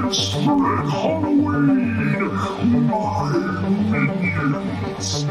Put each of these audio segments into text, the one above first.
and spread Halloween, my minions.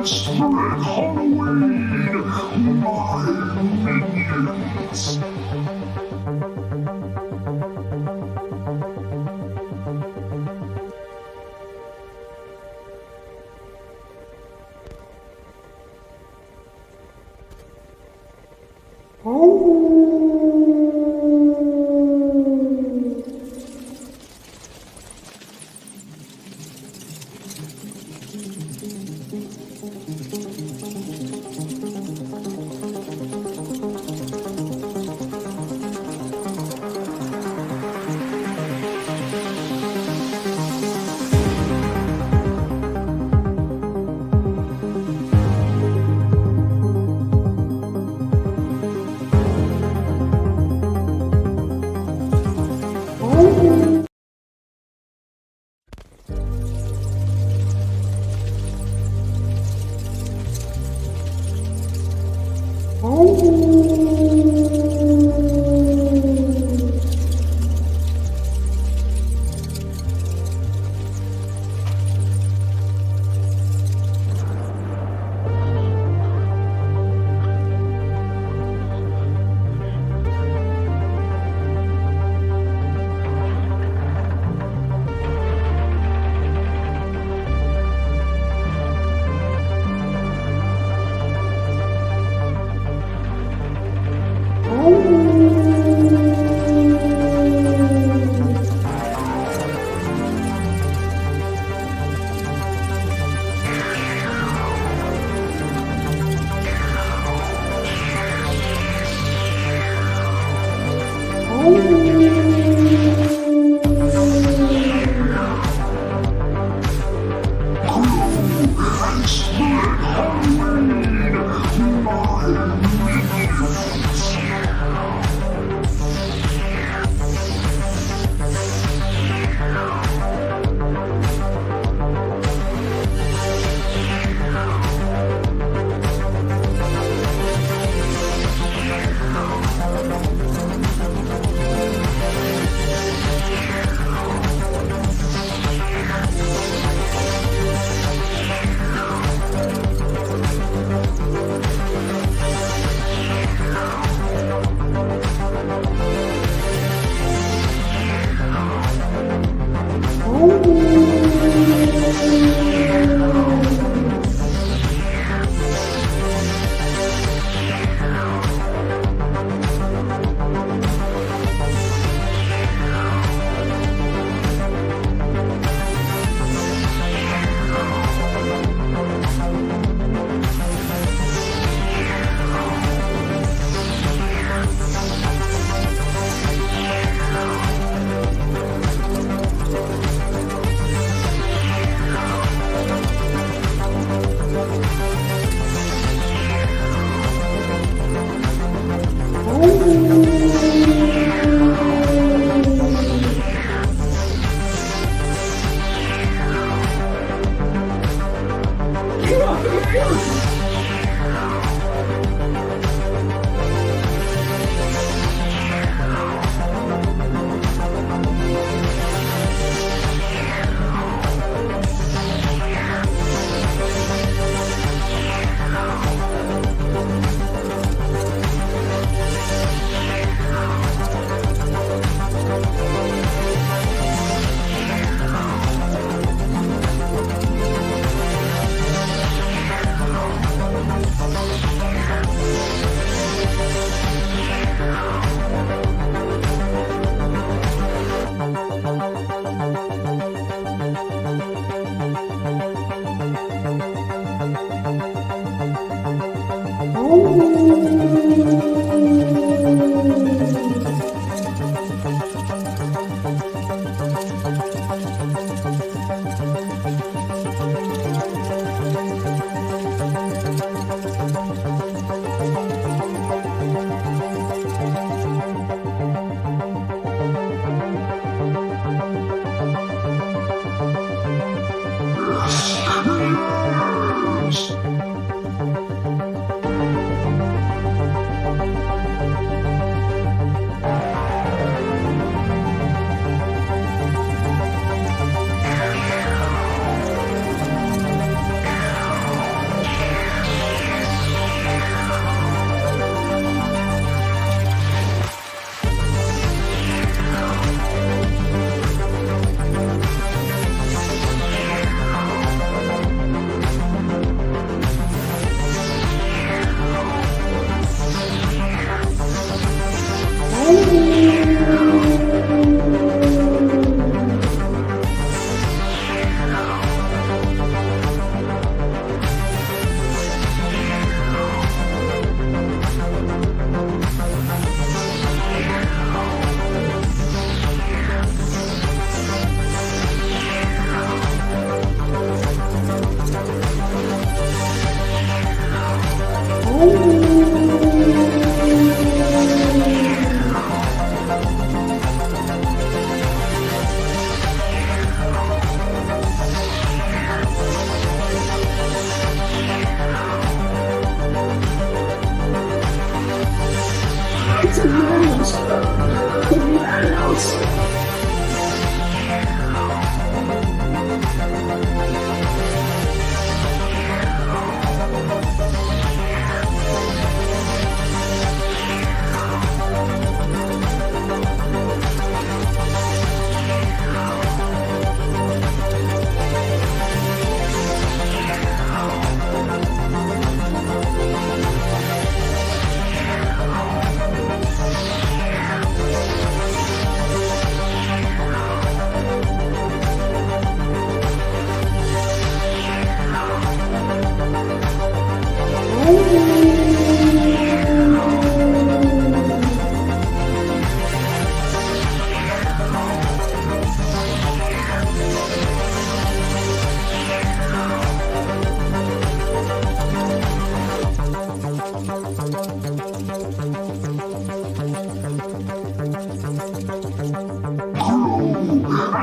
and spread Halloween, my minions.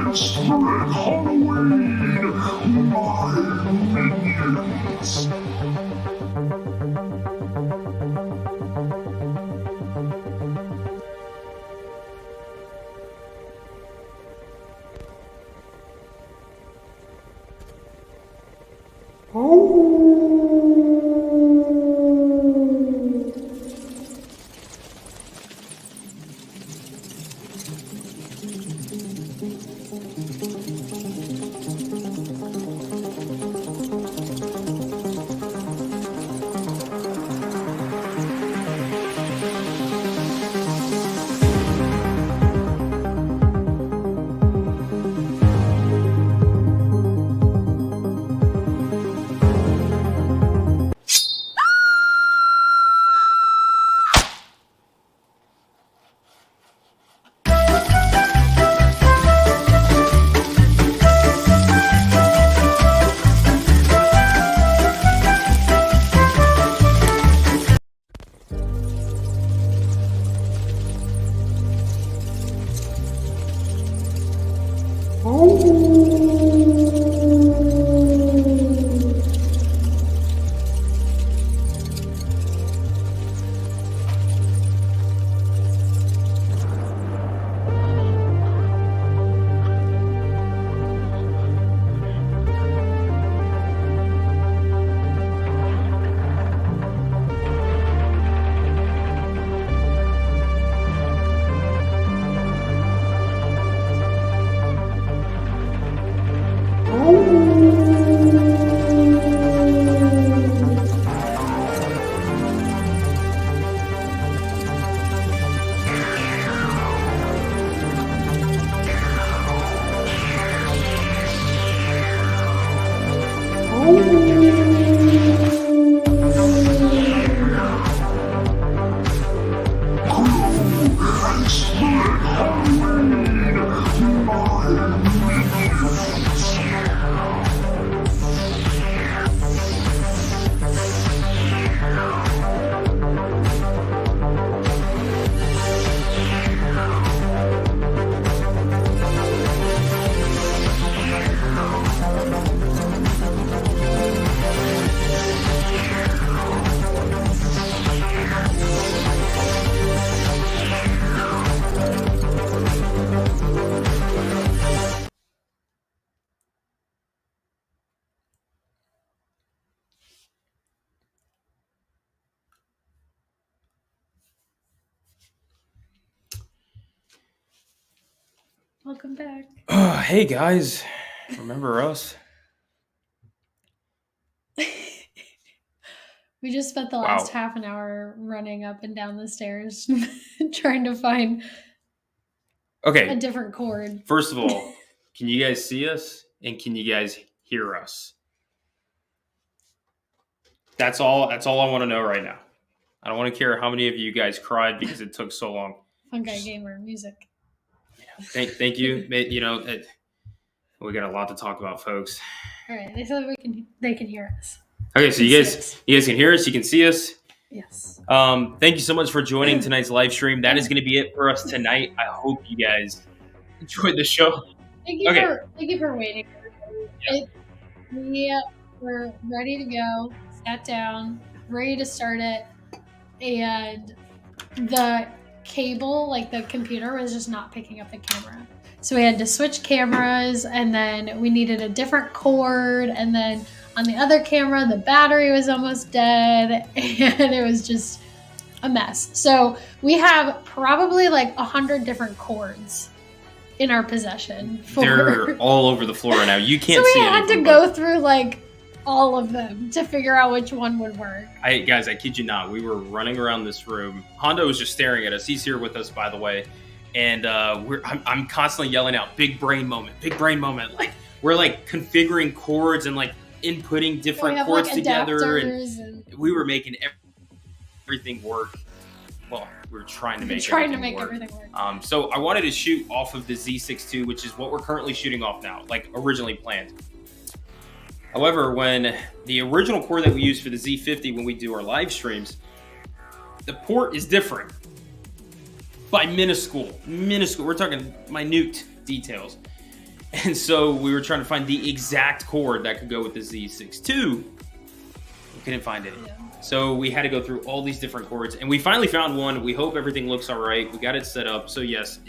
And spread Halloween, my minions. Welcome back. Hey guys, remember us? We just spent the last half an hour running up and down the stairs trying to find a different cord. First of all, can you guys see us and can you guys hear us? That's all I want to know right now. I don't want to care how many of you guys cried because it took so long. Fungi Gamer music. Yeah, thank you. You know, we got a lot to talk about, folks. All right, they said they can hear us. Okay, so you guys can hear us, you can see us. Yes. Thank you so much for joining tonight's live stream. That is going to be it for us tonight. I hope you guys enjoyed the show. Thank you for waiting. Yeah. We were ready to go, sat down, ready to start it, and the cable, like the computer, was just not picking up the camera. So we had to switch cameras, and then we needed a different cord, and then on the other camera, the battery was almost dead, and it was just a mess. So we have probably like 100 different cords in our possession. They're all over the floor right now. You can't see So we had to go through like all of them to figure out which one would work. Guys, I kid you not. We were running around this room. Hondo was just staring at us. He's here with us, by the way. And I'm constantly yelling out, big brain moment. Like we're like configuring cords and like inputting different cords together. And we were making everything work. Well, we were trying to make everything work. So I wanted to shoot off of the Z6 II, which is what we're currently shooting off now, like originally planned. However, when the original cord that we use for the Z50 when we do our live streams, the port is different by minuscule. We're talking minute details. And so we were trying to find the exact cord that could go with the Z6 II. We couldn't find any. Yeah. So we had to go through all these different cords, and we finally found one. We hope everything looks all right. We got it set up. So yes,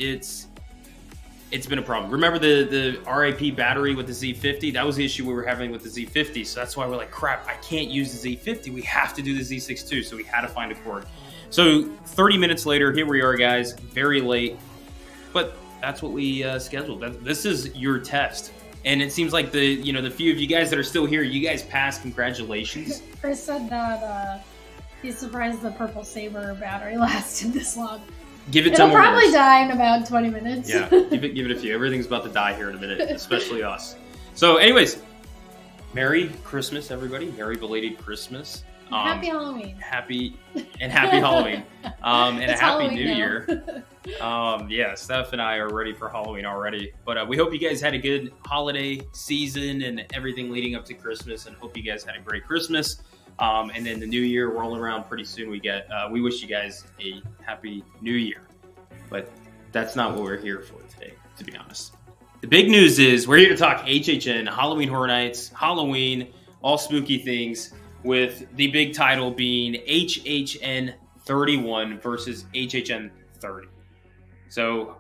it's been a problem. Remember the RIP battery with the Z50? That was the issue we were having with the Z50. So that's why we're like, crap, I can't use the Z50. We have to do the Z6 II. So we had to find a cord. So 30 minutes later, here we are, guys. Very late, but that's what we scheduled. This is your test. And it seems like the few of you guys that are still here, you guys passed. Congratulations. Chris said that he's surprised the Purple Saber battery lasted this long. It'll probably die in about 20 minutes. Yeah, give it a few. Everyth's about to die here in a minute, especially us. So anyways, Merry Christmas, everybody. Merry belated Christmas. Happy Halloween. Happy Halloween. And a Happy New Year. Yeah, Steph and I are ready for Halloween already. But we hope you guys had a good holiday season and everything leading up to Christmas, and hope you guys had a great Christmas. And then the new year rolling around pretty soon. We wish you guys a happy new year. But that's not what we're here for today, to be honest. The big news is we're here to talk HHN, Halloween Horror Nights, Halloween, all spooky things, with the big title being HHN31 versus HHN30. So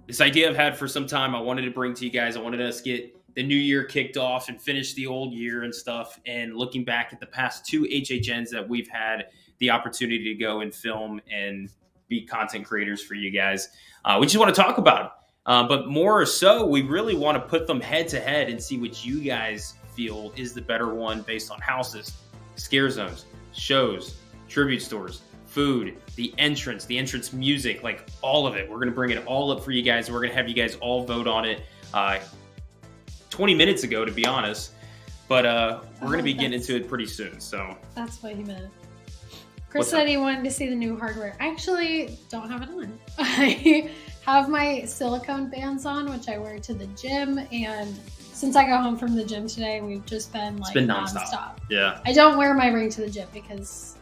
this idea I've had for some time, I wanted to bring to you guys. I wanted us to get the new year kicked off and finish the old year and stuff. And looking back at the past two HHNs that we've had the opportunity to go and film and be content creators for you guys, we just want to talk about them. But more so, we really want to put them head to head and see what you guys feel is the better one based on houses, scare zones, shows, tribute stores, food, the entrance music, like all of it. We're going to bring it all up for you guys, and we're going to have you guys all vote on it 20 minutes ago, to be honest. But we're going to be getting into it pretty soon. So that's what he meant. Chris said he wanted to see the new hardware. I actually don't have it on. I have my silicone bands on, which I wear to the gym, and since I got home from the gym today, we've just been like nonstop. Yeah. I don't wear my ring to the gym because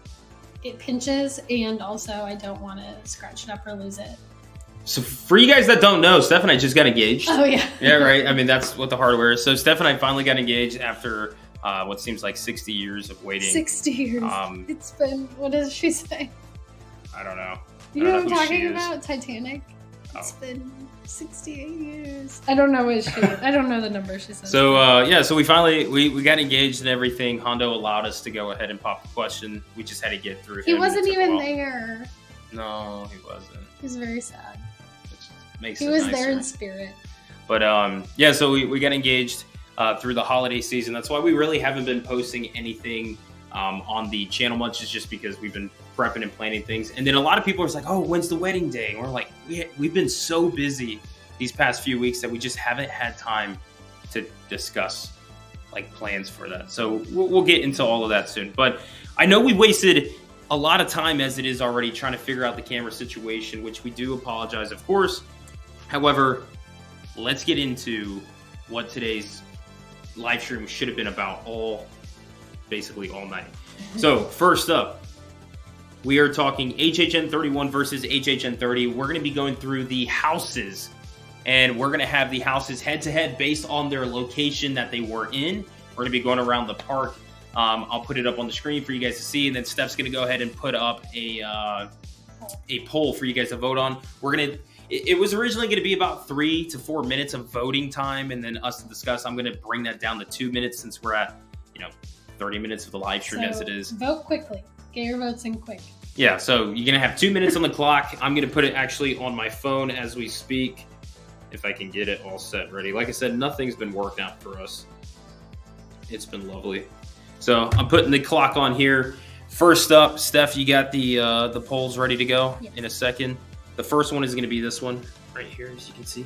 it pinches, and also I don't want to scratch it up or lose it. So for you guys that don't know, Steph and I just got engaged. Oh, yeah. Yeah, right. I mean, that's what the hardware is. So Steph and I finally got engaged after what seems like 60 years of waiting. 60 years. It's been, what does she say? I don't know. You know what I'm talking about? Titanic. It's been 68 years. I don't know what I don't know the number she says. So so we finally we got engaged and everything. Hondo allowed us to go ahead and pop the question. We just had to get through. He wasn't even there. No, he wasn't. He was very sad. Which makes he it was nicer. there in spirit. But yeah, so we got engaged through the holiday season. That's why we really haven't been posting anything on the channel much. It's just because we've been prepping and planning things. And then a lot of people are like, oh, when's the wedding day? And we're like, we've been so busy these past few weeks that we just haven't had time to discuss like plans for that. So we'll get into all of that soon. But I know we wasted a lot of time as it is already trying to figure out the camera situation, which we do apologize, of course. However, let's get into what today's live stream should have been about basically all night. So first up, we are talking HHN31 versus HHN30. We're going to be going through the houses, and we're going to have the houses head-to-head based on their location that they were in. We're going to be going around the park. I'll put it up on the screen for you guys to see, and then Steph's going to go ahead and put up a poll for you guys to vote on. It was originally going to be about 3 to 4 minutes of voting time, and then us to discuss. I'm going to bring that down to 2 minutes since we're at 30 minutes of the live stream as it is. Vote quickly. Get your votes in quick. Yeah, so you're going to have 2 minutes on the clock. I'm going to put it actually on my phone as we speak, if I can get it all set ready. Like I said, nothing's been worked out for us. It's been lovely. So I'm putting the clock on here. First up, Steph, you got the polls ready to go in a second. The first one is going to be this one right here, as you can see.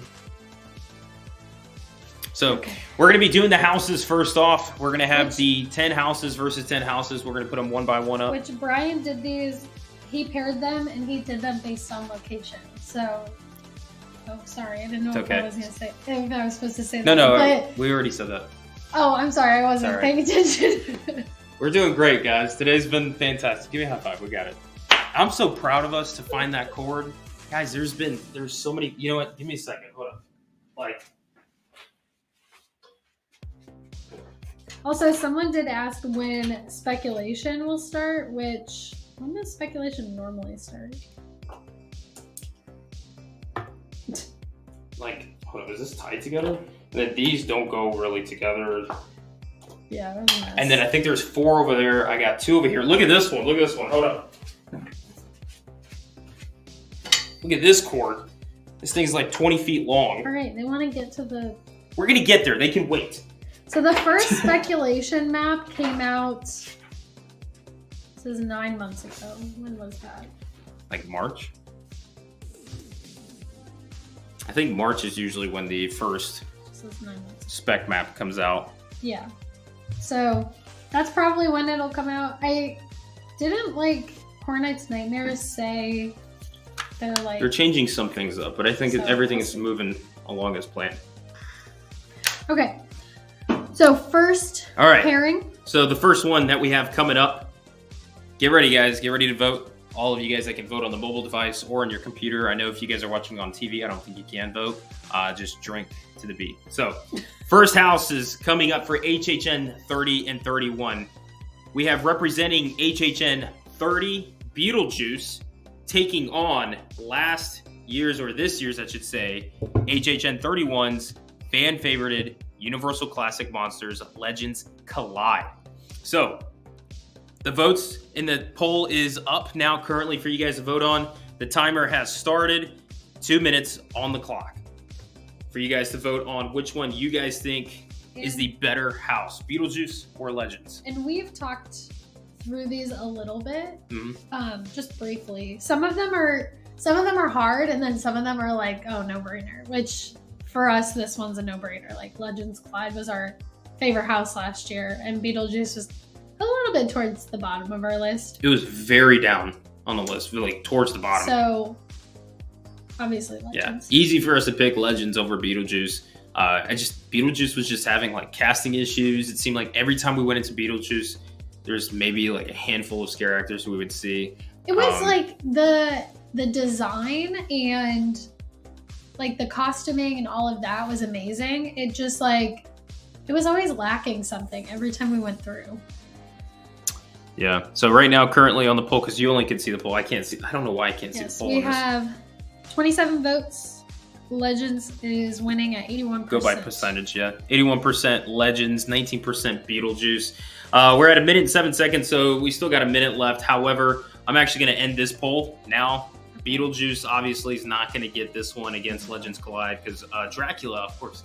So we're going to be doing the houses first off. We're going to have the 10 houses versus 10 houses. We're going to put them one by one up. Which Brian did these, he paired them, and he did them based on location. So, oh, sorry, I didn't know what I was going to say. If I was supposed to say that. No, we already said that. Oh, I'm sorry, I wasn't paying attention. We're doing great, guys. Today's been fantastic. Give me a high five. We got it. I'm so proud of us to find that cord. Guys, there's so many. You know what? Give me a second. Hold up. Also, someone did ask when speculation will start, when does speculation normally start? Hold up, is this tied together? And then these don't go really together. Yeah, that was a mess. And then I think there's 4 over there. I got 2 over here. Look at this one. Hold up. Look at this cord. This thing's like 20 feet long. All right, they want to get to the... We're going to get there. They can wait. So the first speculation map came out, this is 9 months ago. When was that? Like March? I think March is usually when the first spec map comes out. Yeah. So that's probably when it'll come out. I didn't Hornet's Nightmares say they're changing some things up, but I think everything is moving along as planned. Okay. So first pairing. So the first one that we have coming up, get ready, guys. Get ready to vote. All of you guys that can vote on the mobile device or on your computer. I know if you guys are watching on TV, I don't think you can vote. Just drink to the beat. So first house is coming up for HHN 30 and 31. We have representing HHN 30 Beetlejuice taking on this year's, I should say, HHN 31's fan favorited Universal Classic Monsters Legends Collide. So the votes in the poll is up now currently for you guys to vote on. The timer has started. 2 minutes on the clock for you guys to vote on which one you guys think is the better house, Beetlejuice or Legends. And we've talked through these a little bit, just briefly. Some of them are hard, and then some of them are like, oh, no-brainer, which for us, this one's a no-brainer. Like Legends Collide was our favorite house last year, and Beetlejuice was a little bit towards the bottom of our list. It was very down on the list, really towards the bottom. So, obviously Legends. Yeah, easy for us to pick Legends over Beetlejuice. Beetlejuice was just having like casting issues. It seemed like every time we went into Beetlejuice, there's maybe like a handful of scare actors who we would see. It was like the design and like the costuming and all of that was amazing. It just it was always lacking something every time we went through. Yeah. So right now, currently on the poll, because you only can see the poll, I can't see. I don't know why I can't see the poll. We have 27 votes. Legends is winning at 81%. Go by percentage, yeah. 81% Legends, 19% Beetlejuice. We're at 1 minute and 7 seconds, so we still got a minute left. However, I'm actually going to end this poll now Beetlejuice obviously is not going to get this one against Legends Collide because Dracula, of course,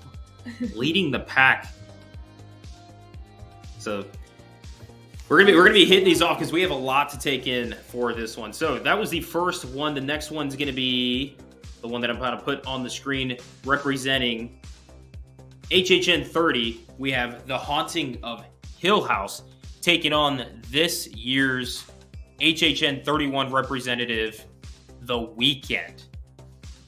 leading the pack. So we're gonna be hitting these off because we have a lot to take in for this one. So that was the first one. The next one's gonna be the one that I'm going to put on the screen representing HHN30. We have The Haunting of Hill House taking on this year's HHN31 representative, The Weeknd.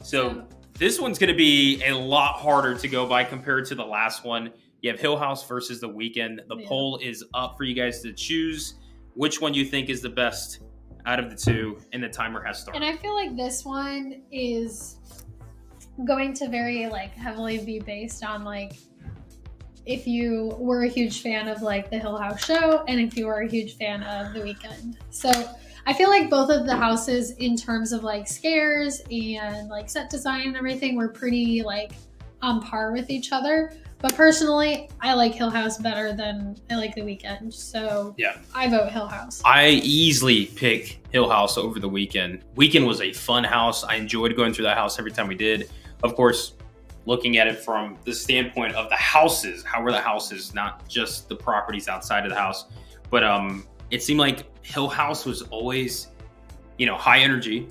So this one's going to be a lot harder to go by compared to the last one. You have Hill House versus The Weeknd. The poll is up for you guys to choose which one you think is the best out of the two, and the timer has started. And I feel like this one is going to very heavily be based on if you were a huge fan of the Hill House show and if you were a huge fan of The Weeknd. So I feel like both of the houses in terms of scares and set design and everything were pretty on par with each other. But personally, I like Hill House better than I like The Weeknd. So yeah, I vote Hill House. I easily pick Hill House over The Weeknd. Weeknd was a fun house. I enjoyed going through that house every time we did. Of course, looking at it from the standpoint of the houses, how were the houses, not just the properties outside of the house. But it seemed like Hill House was always, high energy.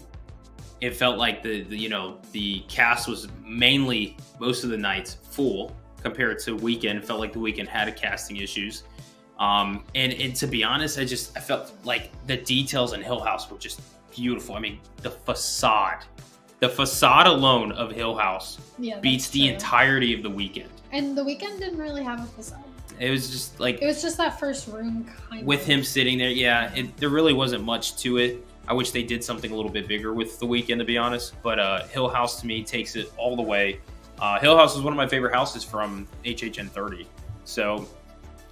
It felt like the cast was mainly most of the nights full. Compared to Weeknd, it felt like The Weeknd had casting issues. And to be honest, I felt like the details in Hill House were just beautiful. I mean, the facade alone of Hill House beats the entirety of The Weeknd. And The Weeknd didn't really have a facade. It was just it was just that first room kind with him sitting there. Yeah, there really wasn't much to it. I wish they did something a little bit bigger with The Weeknd, to be honest. But Hill House to me takes it all the way. Hill House is one of my favorite houses from HHN30. So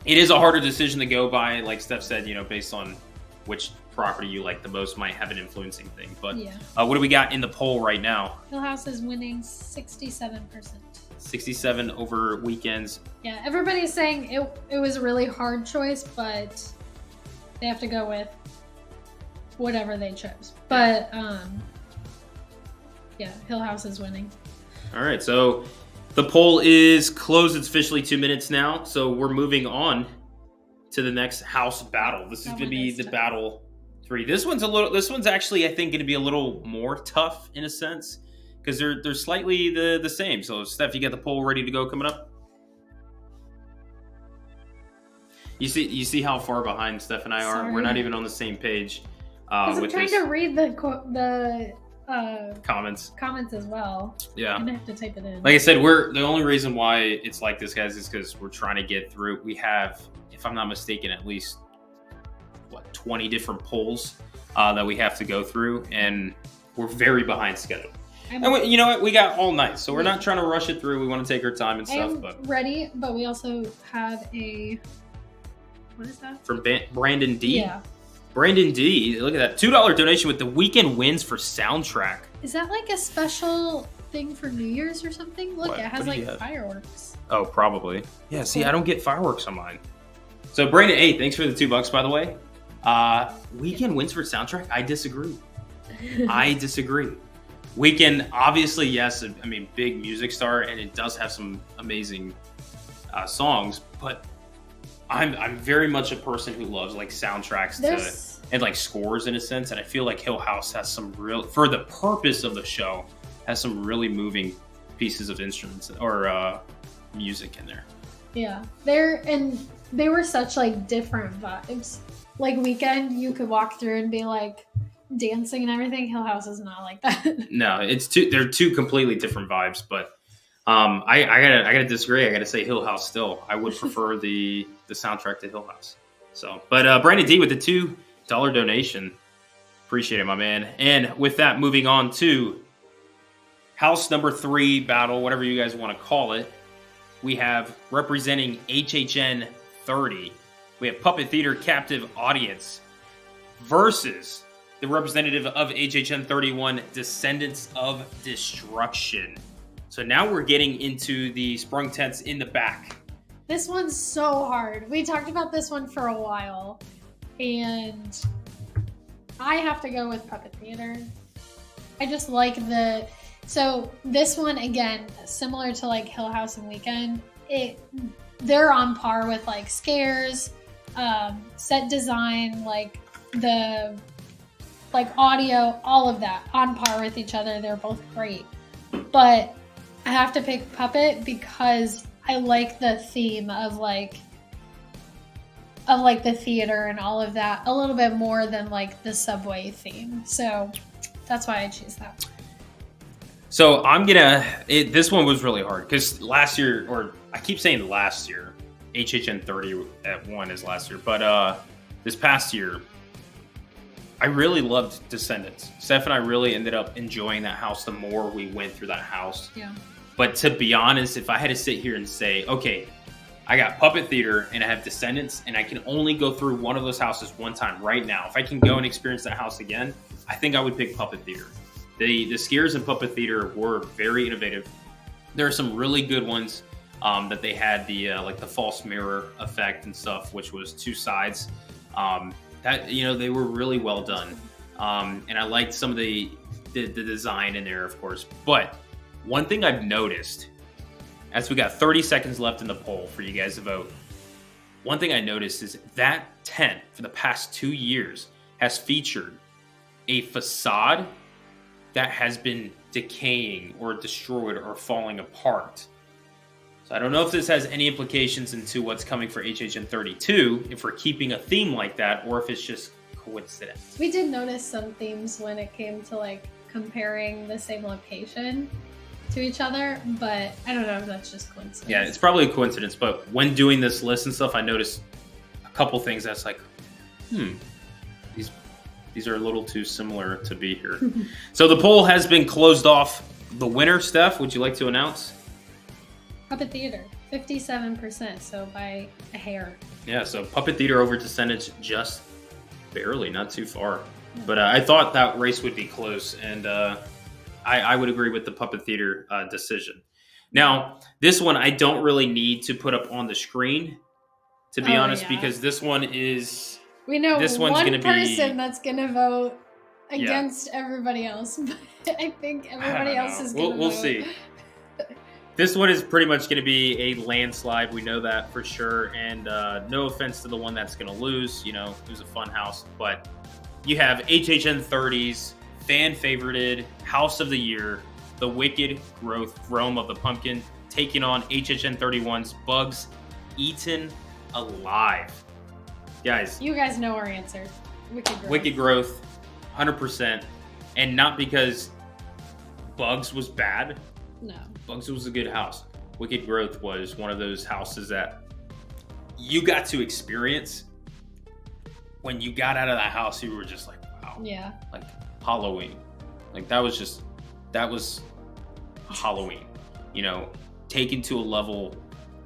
it is a harder decision to go by, like Steph said, based on which property you like the most might have an influencing thing. But what do we got in the poll right now? Hill House is winning 67%. 67 over Weeknd's. Yeah, everybody's saying it was a really hard choice, but they have to go with whatever they chose. But Hill House is winning. All right, so the poll is closed. It's officially 2 minutes now, so we're moving on to the next house battle. This is going to be the battle 3. This one's actually, I think, going to be a little more tough in a sense because they're slightly the same. So, Steph, you got the poll ready to go coming up? You see how far behind Steph and I are? Sorry. We're not even on the same page. I'm trying to read the comments as well. Yeah, I'm gonna have to type it in. Like I said, the only reason why it's like this, guys, is because we're trying to get through. We have, if I'm not mistaken, at least 20 different polls that we have to go through, and we're very behind schedule. And you know what? We got all night, so we're not trying to rush it through. We want to take our time and stuff. But ready, but we also have what is that? From Brandon D. Yeah. Brandon D, look at that. $2 donation with The Weeknd wins for soundtrack. Is that a special thing for New Year's or something? Look, it has fireworks. Oh, probably. Yeah, cool. See, I don't get fireworks on mine. So Brandon A, thanks for the $2, by the way. Weeknd wins for soundtrack? I disagree. I disagree. Weeknd, obviously, yes, I mean, big music star, and it does have some amazing songs, but I'm very much a person who loves soundtracks and scores in a sense, and I feel like Hill House has some real, for the purpose of the show, has some really moving pieces of instruments or music in there. Yeah, they were such different vibes. Weekend, you could walk through and be dancing and everything. Hill House is not like that. No, they're two completely different vibes, but I gotta disagree. I gotta say Hill House still. I would prefer the soundtrack to Hill House. So, but Brandon D with the $2 donation, appreciate it, my man. And with that, moving on to house number 3 battle, whatever you guys want to call it. We have representing HHN30. We have Puppet Theater Captive Audience versus the representative of HHN31, Descendants of Destruction. So now we're getting into the sprung tents in the back. This one's so hard. We talked about this one for a while, and I have to go with Puppet Theater. I just like the, so this one, again, similar to like Hill House and Weekend, they're on par with like Scares, set design, like the like audio, all of that on par with each other. They're both great. But I have to pick Puppet because I like the theme of like the theater and all of that a little bit more than like the subway theme. So that's why I choose that. So this one was really hard because last year, or I keep saying last year, HHN30 at 1 is last year, but this past year, I really loved Descendants. Steph and I really ended up enjoying that house the more we went through that house. Yeah. But to be honest, if I had to sit here and say, okay, I got Puppet Theater and I have Descendants and I can only go through one of those houses one time right now. If I can go and experience that house again, I think I would pick Puppet Theater. The scares in Puppet Theater were very innovative. There are some really good ones that they had, the like the false mirror effect and stuff, which was 2 sides. That, you know, they were really well done. And I liked some of the design in there, of course. But one thing I've noticed, as we got 30 seconds left in the poll for you guys to vote, one thing I noticed is that tent for the past 2 years has featured a facade that has been decaying or destroyed or falling apart. So I don't know if this has any implications into what's coming for HHN32, if we're keeping a theme like that, or if it's just coincidence. We did notice some themes when it came to like comparing the same location to each other, but I don't know if that's just coincidence. Yeah, it's probably a coincidence, but when doing this list and stuff, I noticed a couple things that's like, these are a little too similar to be here. So the poll has been closed off. The winner, Steph, would you like to announce? Puppet Theater, 57%, so by a hair. Yeah, so Puppet Theater over Descendants, just barely, not too far. But I thought that race would be close, and I would agree with the Puppet Theater decision. Now, this one I don't really need to put up on the screen, to be honest, because this one is... We know this one one's gonna person be, that's going to vote against everybody else, but I think everybody else is going to vote. We'll see. This one is pretty much going to be a landslide. We know that for sure. And no offense to the one that's going to lose. You know, it was a fun house. But you have HHN30's fan-favorited House of the Year, the Wicked Growth Rome of the Pumpkin, taking on HHN31's Bugs Eaten Alive. Guys. You guys know our answer. Wicked Growth. Wicked Growth, 100%. And not because Bugs was bad. No. Bugs was a good house. Wicked Growth was one of those houses that you got to experience. When you got out of that house, you were just like, wow. Yeah. Like Halloween. Like that was Halloween. You know, taken to a level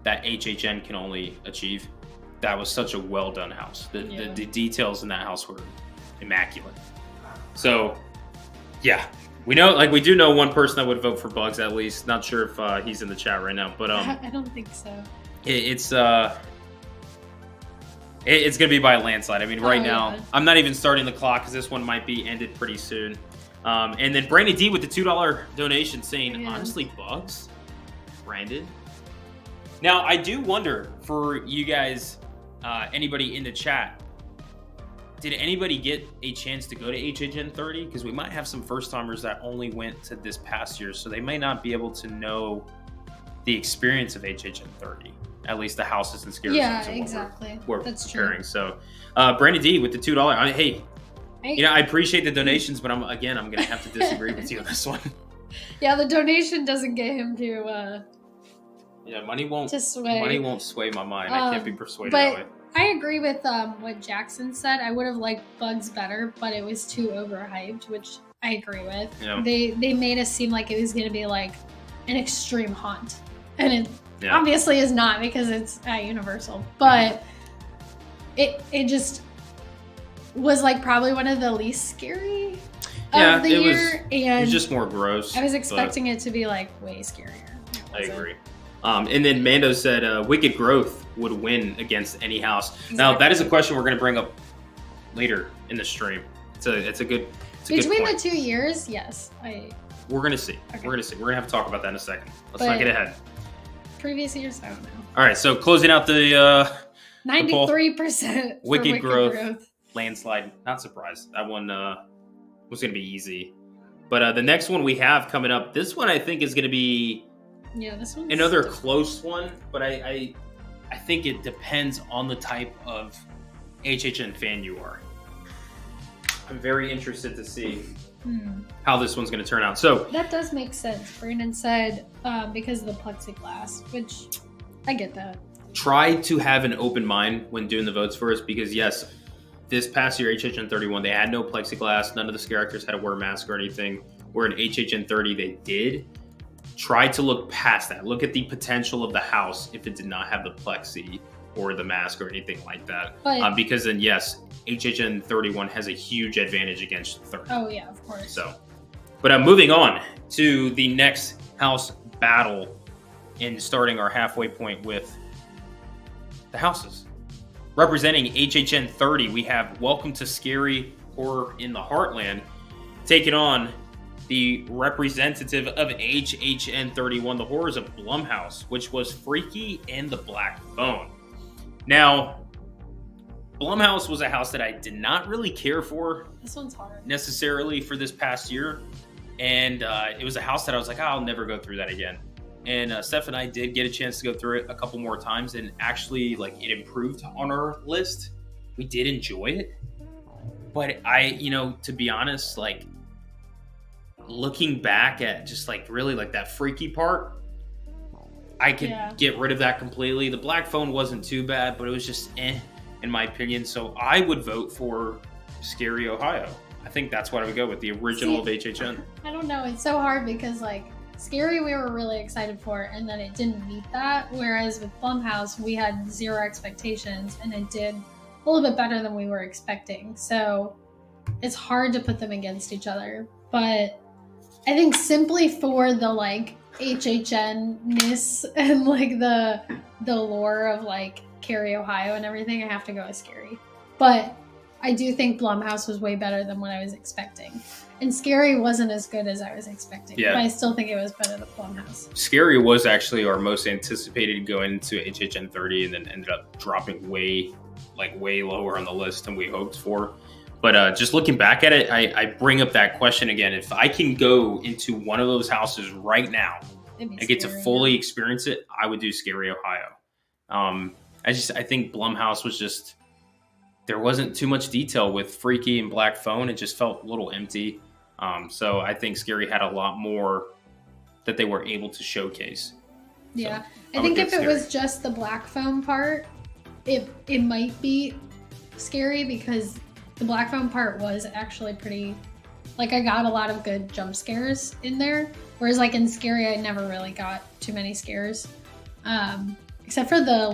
that HHN can only achieve. That was such a well done house. The details in that house were immaculate. So, yeah. We do know one person that would vote for Bugs at least. Not sure if he's in the chat right now, but I don't think so. It's gonna be by a landslide. I mean, right now I'm not even starting the clock because this one might be ended pretty soon. And then Brandon D with the $2 donation saying, honestly, Bugs, Brandon. Now I do wonder for you guys, anybody in the chat. Did anybody get a chance to go to HHN30? Because we might have some first-timers that only went to this past year, so they may not be able to know the experience of HHN30. At least the houses and scare zones. Yeah, exactly. That's preparing. True. So, Brandon D with the $2. Hey, I appreciate the donations, but I'm going to have to disagree with you on this one. Yeah, the donation doesn't get him to... money won't sway my mind. I can't be persuaded that way. I agree with what Jackson said. I would have liked Bugs better, but it was too overhyped, which I agree with. Yeah. They made us seem like it was going to be like an extreme haunt, and it obviously is not because it's at Universal. But it just was like probably one of the least scary of the year, and it was just more gross. I was expecting it to be like way scarier. I agree. And then Mando said Wicked Growth would win against any house. Exactly. Now, that is a question we're going to bring up later in the stream. It's a good It's a good Between the point. 2 years, yes. We're gonna see. Okay. We're gonna see. We're gonna have to talk about that in a second. Let's not get ahead. Previous years, I don't know. All right, so closing out the 93% for Wicked Growth. Landslide. Not surprised. That one was gonna be easy. But the next one we have coming up, this one I think is gonna be this one's another close one. But I think it depends on the type of HHN fan you are. I'm very interested to see how this one's going to turn out. So that does make sense. Brandon said because of the plexiglass, which I get that. Try to have an open mind when doing the votes for us because yes, this past year HHN31 they had no plexiglass. None of the scare actors had to wear a mask or anything. Where in HHN30 they did. Try to look past that. Look at the potential of the house if it did not have the plexi or the mask or anything like that. But, because then yes, HHN31 has a huge advantage against 30. Oh yeah, of course. So, but moving on to the next house battle and starting our halfway point with the houses. Representing HHN30, we have Welcome to Scary Horror in the Heartland taking on the representative of HHN31, the Horrors of Blumhouse, which was Freaky and the Black Phone. Now, Blumhouse was a house that I did not really care for. This one's hard. Necessarily for this past year. And it was a house that I was like, I'll never go through that again. And Steph and I did get a chance to go through it a couple more times. And actually, it improved on our list. We did enjoy it. But to be honest, looking back at just really that freaky part, I could get rid of that completely. The Black Phone wasn't too bad, but it was just in my opinion. So I would vote for Scary Ohio. I think that's what I would go with, the original of HHN. I don't know. It's so hard because Scary we were really excited for, and then it didn't meet that. Whereas with Blumhouse, we had zero expectations, and it did a little bit better than we were expecting. So it's hard to put them against each other. But I think simply for the HHN-ness and the lore of Cary, Ohio and everything, I have to go with Scary. But I do think Blumhouse was way better than what I was expecting. And Scary wasn't as good as I was expecting. Yeah. But I still think it was better than Blumhouse. Scary was actually our most anticipated going into HHN30 and then ended up dropping way lower on the list than we hoped for. But just looking back at it, I bring up that question again. If I can go into one of those houses right now and get to fully experience it, I would do Scary Ohio. I think Blumhouse was just, there wasn't too much detail with Freaky and Black Phone. It just felt a little empty. So I think Scary had a lot more that they were able to showcase. Yeah. So, I think if it was just the Black Phone part, it might be Scary because the Black Phone part was actually pretty, I got a lot of good jump scares in there. Whereas in Scary, I never really got too many scares. Except for the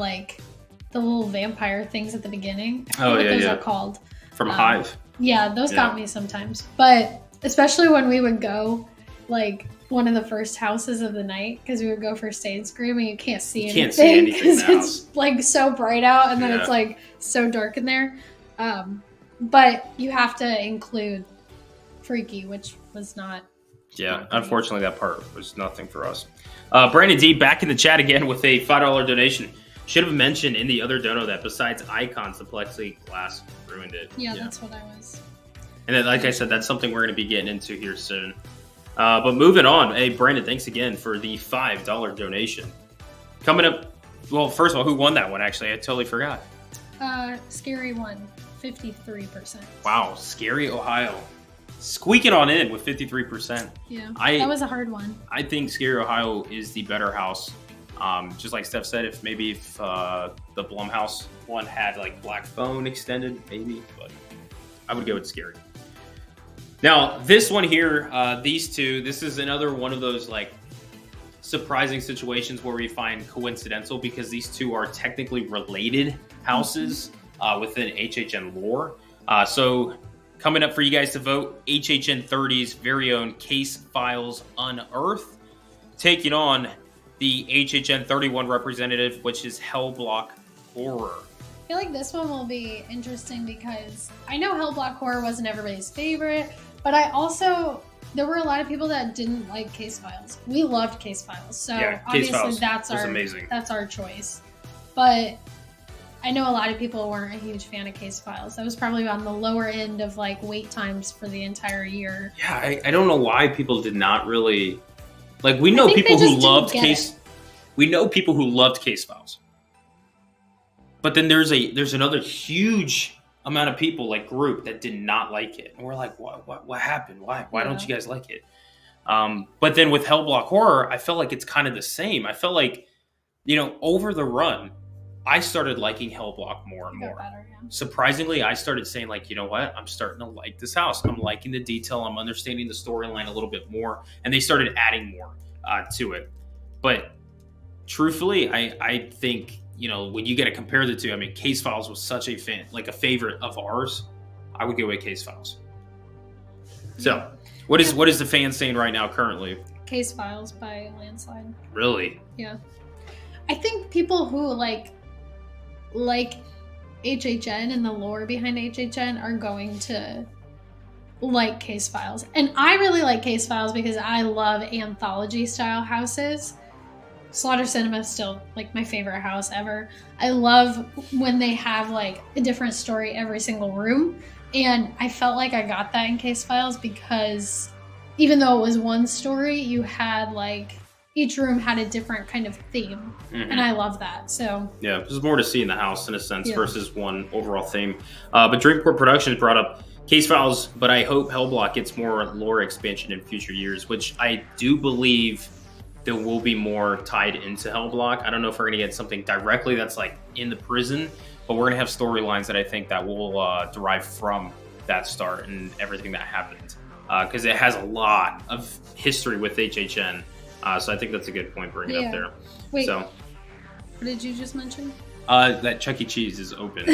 little vampire things at the beginning. I forget what those are called. From Hive. Yeah, those got me sometimes. But especially when we would go, one of the first houses of the night, because we would go for Stay and Scream and you can't see anything because it's so bright out and then it's so dark in there. But you have to include Freaky, which was not. Yeah, unfortunately that part was nothing for us. Brandon D back in the chat again with a $5 donation. Should have mentioned in the other dono that besides icons, the plexiglass ruined it. Yeah, that's what I was. And then, I said, that's something we're going to be getting into here soon. But moving on. Hey, Brandon, thanks again for the $5 donation. Coming up, well, first of all, who won that one, actually? I totally forgot. Scary won 53%. Wow, Scary Ohio. Squeaking on in with 53%. Yeah, that was a hard one. I think Scary Ohio is the better house. Just like Steph said, if the Blumhouse one had Black Phone extended, maybe, but I would go with Scary. Now, this one here, these two, this is another one of those surprising situations where we find coincidental because these two are technically related houses within HHN lore. So coming up for you guys to vote, HHN30's very own Case Files Unearthed, taking on the HHN31 representative, which is Hellblock Horror. I feel like this one will be interesting because I know Hellblock Horror wasn't everybody's favorite, But there were a lot of people that didn't like Case Files. We loved Case Files, so Case obviously Files that's was amazing. That's our choice. But I know a lot of people weren't a huge fan of Case Files. That was probably on the lower end of like wait times for the entire year. Yeah, I don't know why people did not really like. We know people who loved Case. We know people who loved Case Files. But then there's another huge amount of people, like group, that did not like it, and we're like, what happened? Why don't you guys like it? But then with Hell Block Horror, I felt like it's kind of the same. I felt like, over the run, I started liking Hell Block more and more. Better, yeah. Surprisingly, I started saying, like, you know what? I'm starting to like this house. I'm liking the detail. I'm understanding the storyline a little bit more, and they started adding more to it. But truthfully, I think, when you got to compare the two, I mean, Case Files was such a favorite of ours. I would go with Case Files. So, what is the fan saying right now currently? Case Files by landslide. Really? Yeah. I think people who like HHN and the lore behind HHN are going to like Case Files. And I really like Case Files because I love anthology style houses. Slaughter Cinema is still like my favorite house ever. I love when they have like a different story every single room. And I felt like I got that in Case Files because even though it was one story, you had like each room had a different kind of theme. Mm-hmm. And I love that. So yeah, there's more to see in the house in a sense versus one overall theme. But Dreamcourt Productions brought up Case Files, but I hope Hellblock gets more lore expansion in future years, which I do believe there will be more tied into Hellblock. I don't know if we're going to get something directly that's like in the prison, but we're going to have storylines that I think that will derive from that start and everything that happened. Because it has a lot of history with HHN. So I think that's a good point bringing up there. Wait, what did you just mention? That Chuck E. Cheese is open.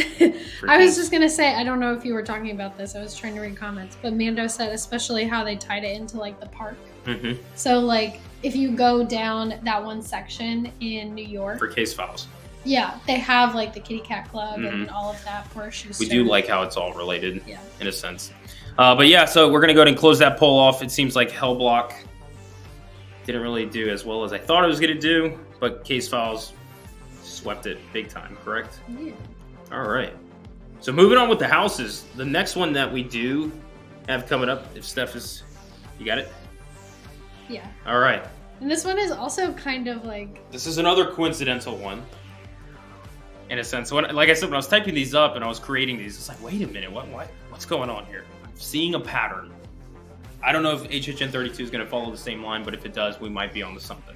I was just going to say, I don't know if you were talking about this. I was trying to read comments. But Mando said especially how they tied it into like the park. Mm-hmm. So like if you go down that one section in New York. For Case Files. Yeah, they have like the Kitty Cat Club and all of that for Schuster. We do like how it's all related in a sense. But yeah, so we're going to go ahead and close that poll off. It seems like Hellblock didn't really do as well as I thought it was going to do, but Case Files swept it big time, correct? Yeah. All right. So moving on with the houses, the next one that we do have coming up, if Steph is, you got it? Yeah. All right. And this one is also kind of like... This is another coincidental one, in a sense. So like I said, when I was typing these up and I was creating these, it's like, wait a minute, what's going on here? I'm seeing a pattern. I don't know if HHN32 is going to follow the same line, but if it does, we might be onto something.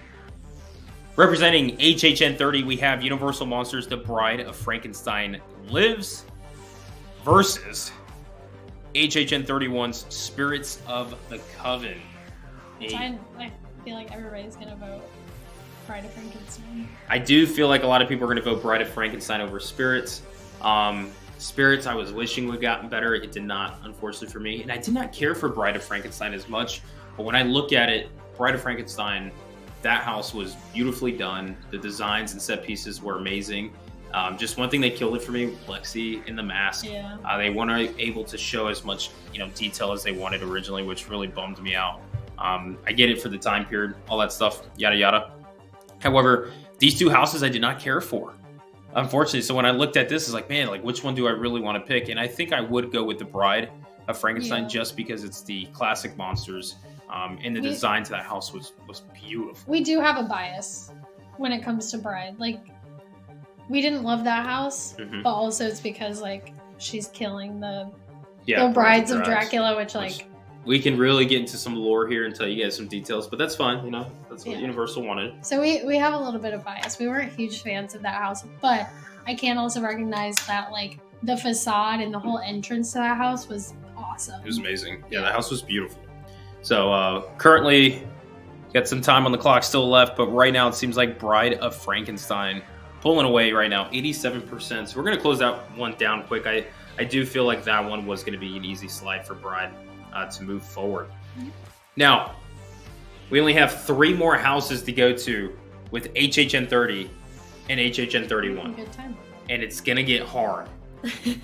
Representing HHN30, we have Universal Monsters, The Bride of Frankenstein Lives versus HHN31's Spirits of the Coven. I feel like everybody's going to vote Bride of Frankenstein. I do feel like a lot of people are going to vote Bride of Frankenstein over Spirits. Spirits, I was wishing would have gotten better. It did not, unfortunately for me. And I did not care for Bride of Frankenstein as much. But when I look at it, Bride of Frankenstein, that house was beautifully done. The designs and set pieces were amazing. Just one thing that killed it for me, Lexi in the mask. Yeah. They weren't able to show as much detail as they wanted originally, which really bummed me out. I get it for the time period, all that stuff, yada yada. However, these two houses I did not care for, unfortunately. So when I looked at this, it's like, man, like which one do I really want to pick? And I think I would go with The Bride of Frankenstein just because it's the classic monsters. And the design to that house was beautiful. We do have a bias when it comes to Bride. Like, we didn't love that house, but also it's because like she's killing the brides of Dracula, which like we can really get into some lore here and tell you guys some details, but that's fine. That's what Universal wanted. So we have a little bit of bias. We weren't huge fans of that house, but I can also recognize that like the facade and the whole entrance to that house was awesome. It was amazing. Yeah, the house was beautiful. So currently got some time on the clock still left, but right now it seems like Bride of Frankenstein pulling away right now, 87%. So we're going to close that one down quick. I do feel like that one was going to be an easy slide for Bride to move forward. Now, we only have 3 more houses to go to with HHN30 and HHN31. Good time. And it's going to get hard.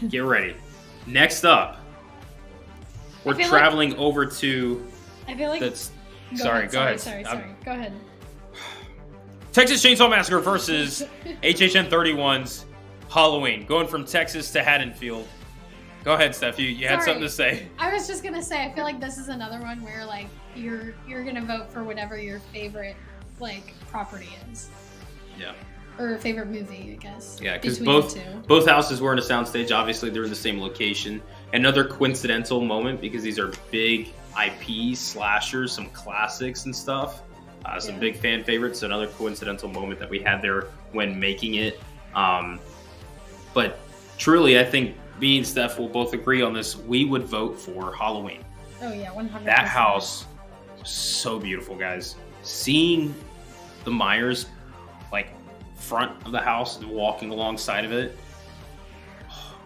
Get ready. Next up, we're feel traveling over to. I feel like. That's. Go Sorry. Go ahead. Sorry. Go ahead. Texas Chainsaw Massacre versus HHN31's Halloween, going from Texas to Haddonfield. Go ahead, Steph. You had something to say. I was just gonna say, I feel like this is another one where like you're gonna vote for whatever your favorite like property is. Yeah. Or favorite movie, I guess. Yeah, because both houses were in a soundstage. Obviously, they're in the same location. Another coincidental moment because these are big IP slashers, some classics and stuff. Some big fan favorites. Another coincidental moment that we had there when making it. But truly, I think me and Steph will both agree on this. We would vote for Halloween. Oh yeah, 100%. That house was so beautiful, guys. Seeing the Myers like front of the house and walking alongside of it.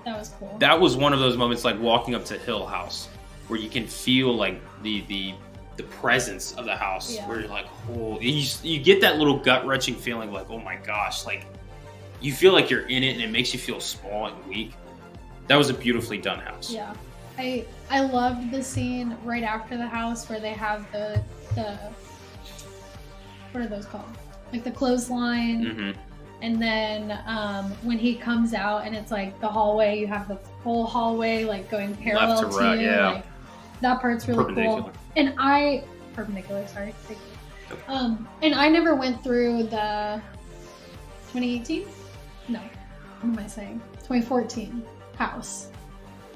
That was cool. That was one of those moments like walking up to Hill House where you can feel like the presence of the house where you're like, oh, you get that little gut-wrenching feeling like, oh my gosh, like you feel like you're in it and it makes you feel small and weak. That was a beautifully done house. Yeah. I loved the scene right after the house where they have the what are those called? Like the clothesline. Mm-hmm. And then when he comes out and it's like the hallway, you have the whole hallway like going parallel Left to right, you. yeah. Like, that part's really cool. And perpendicular, sorry. And I never went through the 2018? No. What am I saying? 2014 house.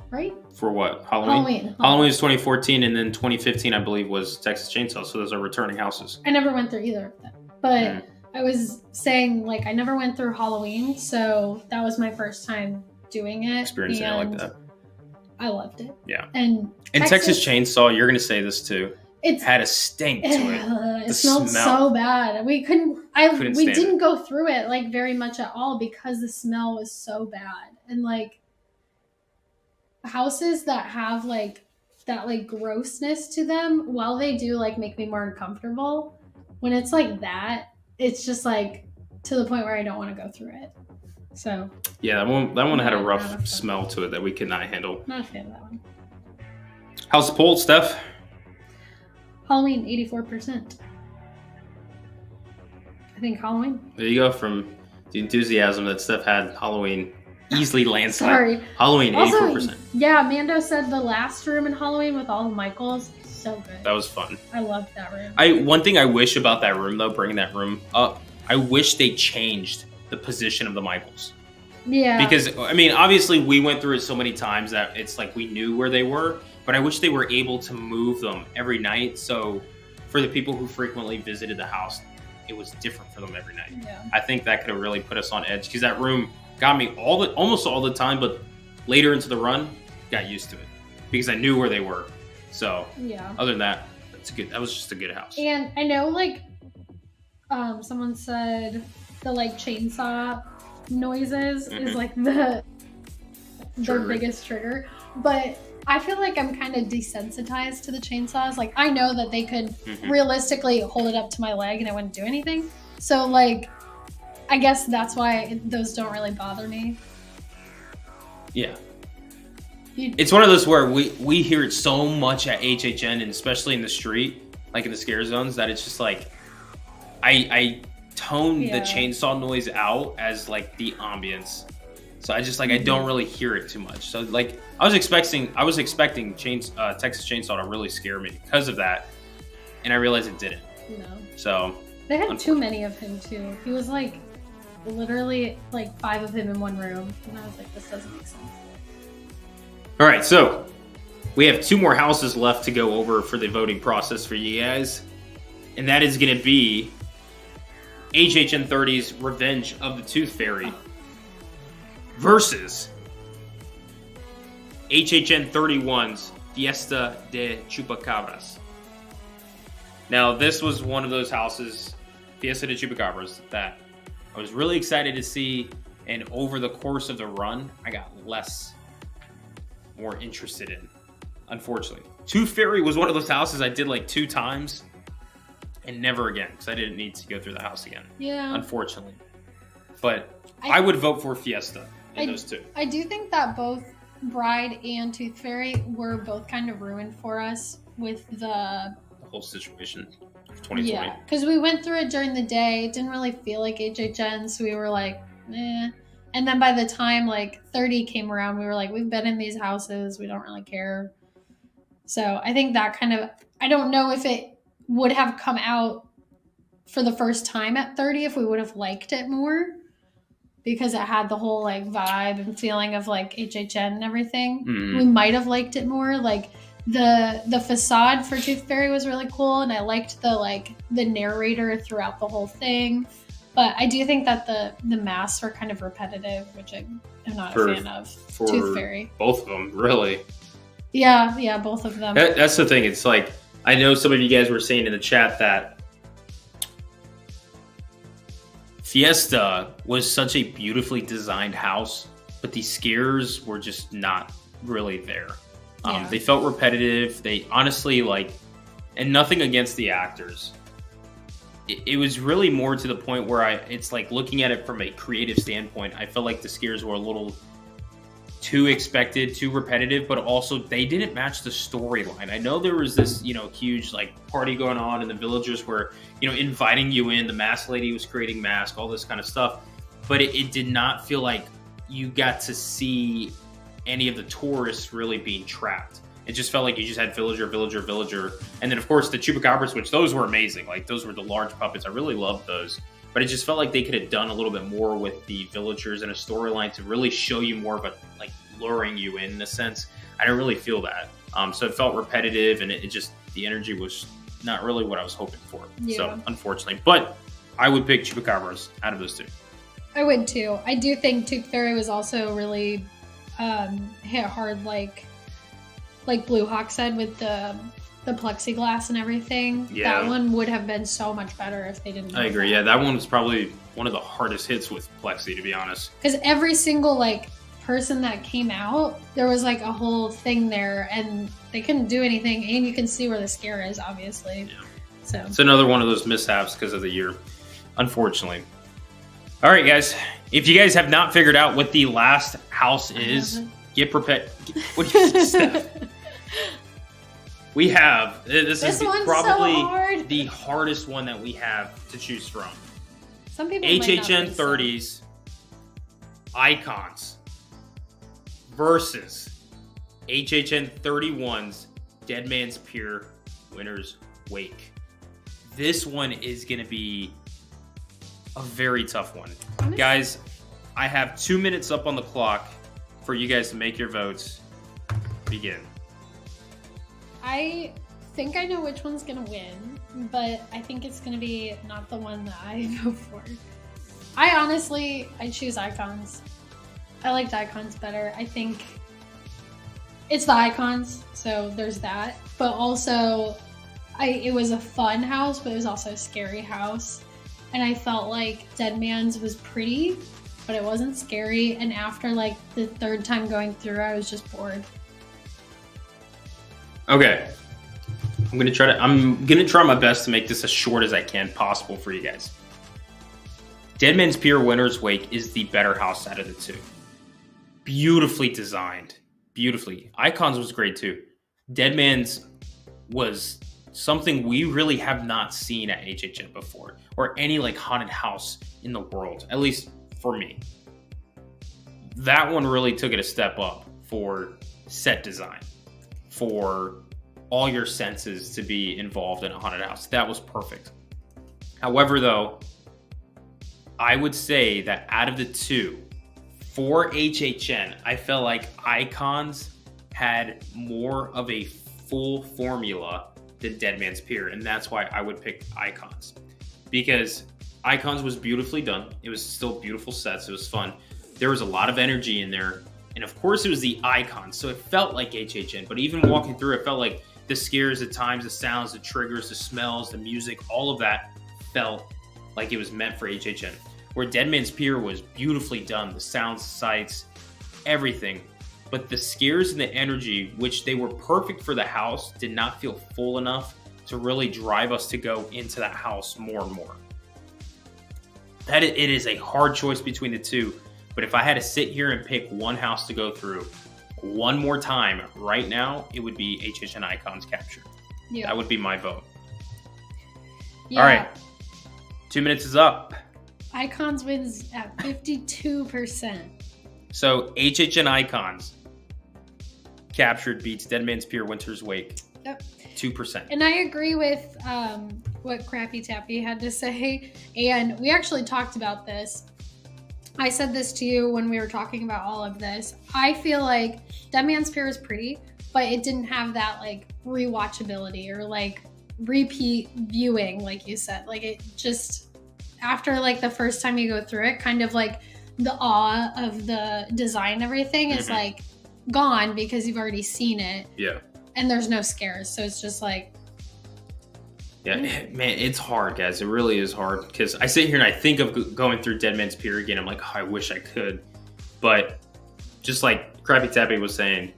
Right? For what? Halloween? Halloween was 2014 and then 2015 I believe was Texas Chainsaw, so those are returning houses. I never went through either of them. But I was saying like I never went through Halloween, so that was my first time doing it. Experiencing it like that. I loved it. Yeah. And Texas Chainsaw, you're gonna say this too. It had a stink to it. It smelled so bad. We we didn't go through it like very much at all because the smell was so bad. And like houses that have like that like grossness to them, while they do like make me more uncomfortable, when it's like that, it's just like to the point where I don't want to go through it. So yeah, that one had a rough smell to it that we could not handle. Not a fan of that one. How's the poll, Steph? Halloween, 84%. I think Halloween. There you go, from the enthusiasm that Steph had. Halloween easily landslide. Sorry. Halloween, 84%. Yeah, Mando said the last room in Halloween with all the Michaels, so good. That was fun. I loved that room. One thing I wish about that room, though, bringing that room up, I wish they changed the position of the Michaels. Yeah. Because, I mean, obviously we went through it so many times that it's like we knew where they were, but I wish they were able to move them every night. So for the people who frequently visited the house, it was different for them every night. Yeah. I think that could have really put us on edge because that room got me almost all the time, but later into the run, got used to it because I knew where they were. So yeah. Other than that, that was just a good house. And I know like someone said the like chainsaw noises is like their biggest trigger, but I feel like I'm kind of desensitized to the chainsaws. Like I know that they could realistically hold it up to my leg and it wouldn't do anything. So like I guess that's why those don't really bother me. Yeah. It's one of those where we hear it so much at HHN and especially in the street, like in the scare zones, that it's just like I tone the chainsaw noise out as like the ambience. So I just like I don't really hear it too much. So like I was expecting Texas Chainsaw to really scare me because of that, and I realized it didn't. No. So they had too many of him too. He was like literally like 5 of him in one room, and I was like, this doesn't make sense. All right, so we have 2 more houses left to go over for the voting process for you guys, and that is going to be HHN30's Revenge of the Tooth Fairy versus HHN31's Fiesta de Chupacabras. Now, this was one of those houses, Fiesta de Chupacabras, that I was really excited to see, and over the course of the run, I got more interested in, unfortunately. Tooth Fairy was one of those houses I did like 2 times, and never again, because I didn't need to go through the house again. Yeah. Unfortunately. But I would vote for Fiesta in those 2. I do think that both Bride and Tooth Fairy were both kind of ruined for us with the whole situation of 2020. Yeah, because we went through it during the day. It didn't really feel like HHN, so we were like, eh. And then by the time like 30 came around, we were like, we've been in these houses. We don't really care. So I think that kind of, I don't know if it would have come out for the first time at 30 if we would have liked it more, because it had the whole like vibe and feeling of like HHN and everything. Mm-hmm. We might have liked it more. Like the facade for Tooth Fairy was really cool, and I liked the narrator throughout the whole thing. But I do think that the masks were kind of repetitive, which I'm not a fan of. For Tooth Fairy. Both of them, really. Yeah, both of them. That's the thing. It's like, I know some of you guys were saying in the chat that Fiesta was such a beautifully designed house, but the scares were just not really there. Yeah. They felt repetitive. They honestly, like, and nothing against the actors. It was really more to the point where it's like, looking at it from a creative standpoint, I felt like the scares were a little too expected, too repetitive, but also they didn't match the storyline. I know there was this, huge like party going on, and the villagers were, inviting you in. The mask lady was creating masks, all this kind of stuff, but it did not feel like you got to see any of the tourists really being trapped. It just felt like you just had villager, and then of course the chupacabras, which those were amazing. Like, those were the large puppets. I really loved those. But it just felt like they could have done a little bit more with the villagers and a storyline to really show you more of a, like, luring you in a sense. I didn't really feel that. So it felt repetitive, and it just, the energy was not really what I was hoping for. Yeah. So, unfortunately. But I would pick chupacabras out of those two. I would too. I do think Tooth Fairy was also really hit hard, like Blue Hawk said, with the plexiglass and everything. Yeah. That one would have been so much better if they didn't. I agree. Yeah, that one was probably one of the hardest hits with Plexi, to be honest. Because every single person that came out, there was like a whole thing there, and they couldn't do anything. And you can see where the scare is, obviously. Yeah. So it's another one of those mishaps because of the year, unfortunately. All right, guys. If you guys have not figured out what the last house is, get prepared. What do you think, Steph? We have, this is probably so the hardest one that we have to choose from. Some people HHN30's icons versus HHN31's Dead Man's Pier Winner's Wake. This one is going to be a very tough one. Guys, I have 2 minutes up on the clock for you guys to make your votes. Begin. I think I know which one's gonna win, but I think it's gonna be not the one that I vote for. I choose icons. I liked icons better. I think it's the icons, so there's that. But also, it was a fun house, but it was also a scary house. And I felt like Dead Man's was pretty, but it wasn't scary. And after like the third time going through, I was just bored. Okay. I'm gonna try my best to make this as short as I can possible for you guys. Dead Man's Pier Winner's Wake is the better house out of the two. Beautifully designed. Beautifully. Icons was great too. Dead Man's was something we really have not seen at HHN before, or any like haunted house in the world, at least for me. That one really took it a step up for set design, for all your senses to be involved in a haunted house. That was perfect. However, though, I would say that out of the two, for HHN, I felt like Icons had more of a full formula than Dead Man's Pier, and that's why I would pick Icons. Because Icons was beautifully done. It was still beautiful sets. It was fun. There was a lot of energy in there. And of course, it was the Icons, so it felt like HHN. But even walking through, it felt like the scares at times, the sounds, the triggers, the smells, the music, all of that felt like it was meant for HHN. Where Dead Man's Pier was beautifully done, the sounds, sights, everything. But the scares and the energy, which they were perfect for the house, did not feel full enough to really drive us to go into that house more and more. It is a hard choice between the two. But if I had to sit here and pick one house to go through, one more time right now, it would be HHN Icons captured. Yeah. That would be my vote. Yeah. All right. 2 minutes is up. Icons wins at 52%. So HHN Icons captured beats Dead Man's Pier Winter's Wake. Yep. 2%. And I agree with what Crappy Tappy had to say. And we actually talked about this. I said this to you when we were talking about all of this. I feel like Dead Man's Pier is pretty, but it didn't have that like rewatchability or like repeat viewing, like you said. Like it just, after like the first time you go through it, kind of like the awe of the design and everything is like gone because you've already seen it. Yeah. And there's no scares. So it's just like, yeah, man, it's hard, guys. It really is hard because I sit here and I think of going through Dead Man's Pier again. I'm like, oh, I wish I could. But just like Crappy Tappy was saying,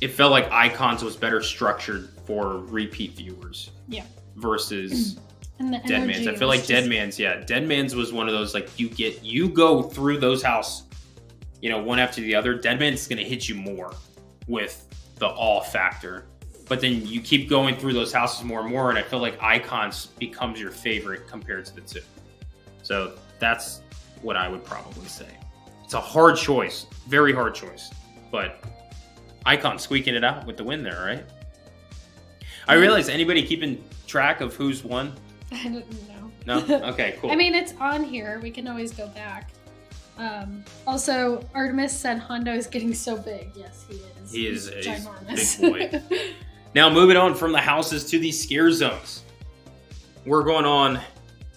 it felt like Icons was better structured for repeat viewers. Yeah. Versus and the Dead Man's. I feel like just... Dead Man's was one of those, like, you go through those house, you know, one after the other. Dead Man's going to hit you more with the awe factor. But then you keep going through those houses more and more, and I feel like Icons becomes your favorite compared to the two. So that's what I would probably say. It's a hard choice, very hard choice. But Icons squeaking it out with the win there, right? I realize, anybody keeping track of who's won? I don't know. No? Okay, cool. I mean, it's on here. We can always go back. Also, Artemis said Hondo is getting so big. Yes, he is. He is a ginormous. big boy. Now, moving on from the houses to the scare zones. We're going on,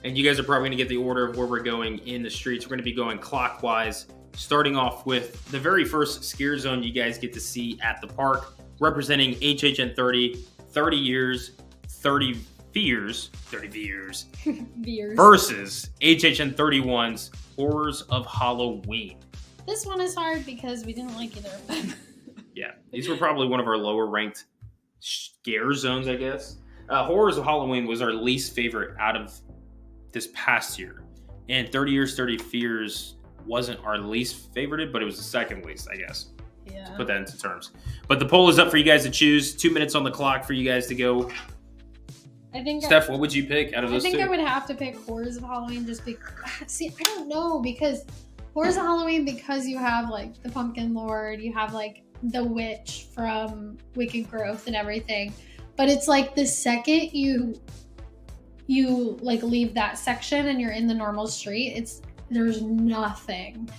and you guys are probably going to get the order of where we're going in the streets. We're going to be going clockwise, starting off with the very first scare zone you guys get to see at the park, representing HHN30, 30 years, 30 fears, 30 fears, versus HHN31's Horrors of Halloween. This one is hard because we didn't like either of them. Yeah, these were probably one of our lower ranked scare zones, I guess. Horrors of Halloween was our least favorite out of this past year. And 30 Years, 30 Fears wasn't our least favorited, but it was the second least, I guess. Yeah. To put that into terms. But the poll is up for you guys to choose. 2 minutes on the clock for you guys to go. I think Steph, what would you pick out of those two? I think I would have to pick Horrors of Halloween just because... See, I don't know, because Horrors of Halloween, because you have, like, the Pumpkin Lord, you have, like, the witch from Wicked Growth and everything. But it's, like, the second you like, leave that section and you're in the normal street, there's nothing.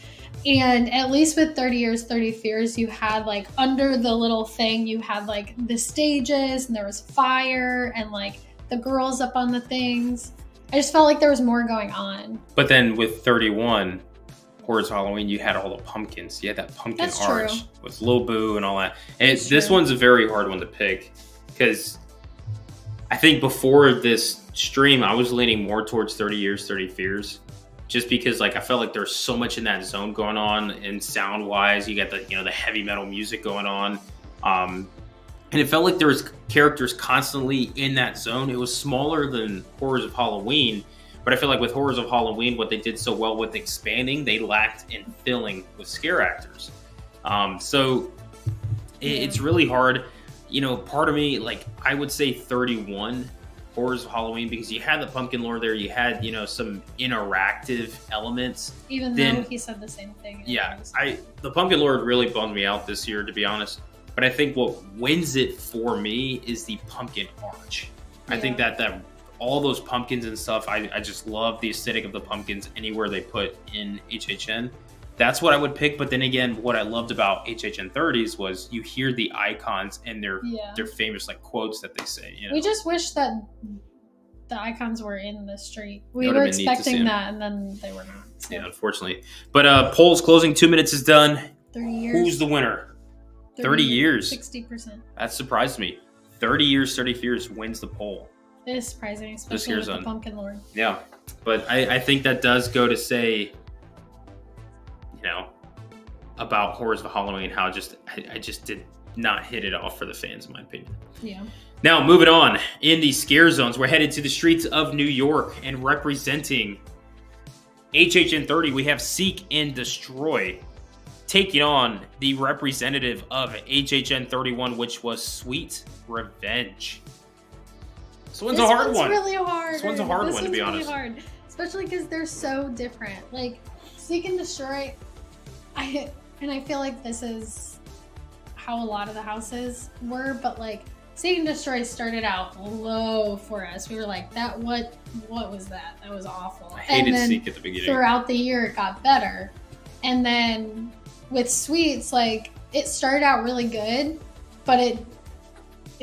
And at least with 30 Years, 30 Fears, you had, like, under the little thing, you had, like, the stages, and there was fire, and, like, the girls up on the things. I just felt like there was more going on. But then with 31, Horrors of Halloween, you had all the pumpkins. You had that pumpkin arch with Lil Boo and all that. And this one's a very hard one to pick, because I think before this stream, I was leaning more towards 30 Years, 30 Fears. Just because, like, I felt like there's so much in that zone going on, and sound wise, you got the, you know, the heavy metal music going on, and it felt like there was characters constantly in that zone. It was smaller than Horrors of Halloween, but I feel like with Horrors of Halloween, what they did so well with expanding, they lacked in filling with scare actors. It's really hard. You know, part of me, like, I would say 31. Horrors of Halloween, because you had the Pumpkin Lord there, you had, you know, some interactive elements. Even though he said the same thing. Yeah, the Pumpkin Lord really bummed me out this year, to be honest. But I think what wins it for me is the pumpkin arch. Yeah. I think that all those pumpkins and stuff, I just love the aesthetic of the pumpkins anywhere they put in HHN. That's what I would pick. But then again, what I loved about HHN30s was you hear the icons and their famous, like, quotes that they say. You know? We just wish that the icons were in the street. We were expecting that, and then they were not. So. Yeah, unfortunately. But polls closing. 2 minutes is done. 30 years. Who's the winner? 30 years. 60%. That surprised me. 30 Years, 30 Fears wins the poll. It is surprising, especially with the Pumpkin Lord. Yeah, but I think that does go to say, you know, about Horrors of Halloween, how I just did not hit it off for the fans, in my opinion. Yeah. Now, moving on, in the scare zones, we're headed to the streets of New York, and representing HHN30, we have Seek and Destroy. taking on the representative of HHN31, which was Sweet Revenge. This one's a hard one. Really hard. This one's a hard one, to be honest. Hard. Especially because they're so different. Like, Seek and Destroy, I feel like this is how a lot of the houses were, but like, Seek and Destroy started out low for us. We were like, what was that? That was awful. I hated Seek at the beginning. Throughout the year, it got better. And then with Sweets, like, it started out really good, but it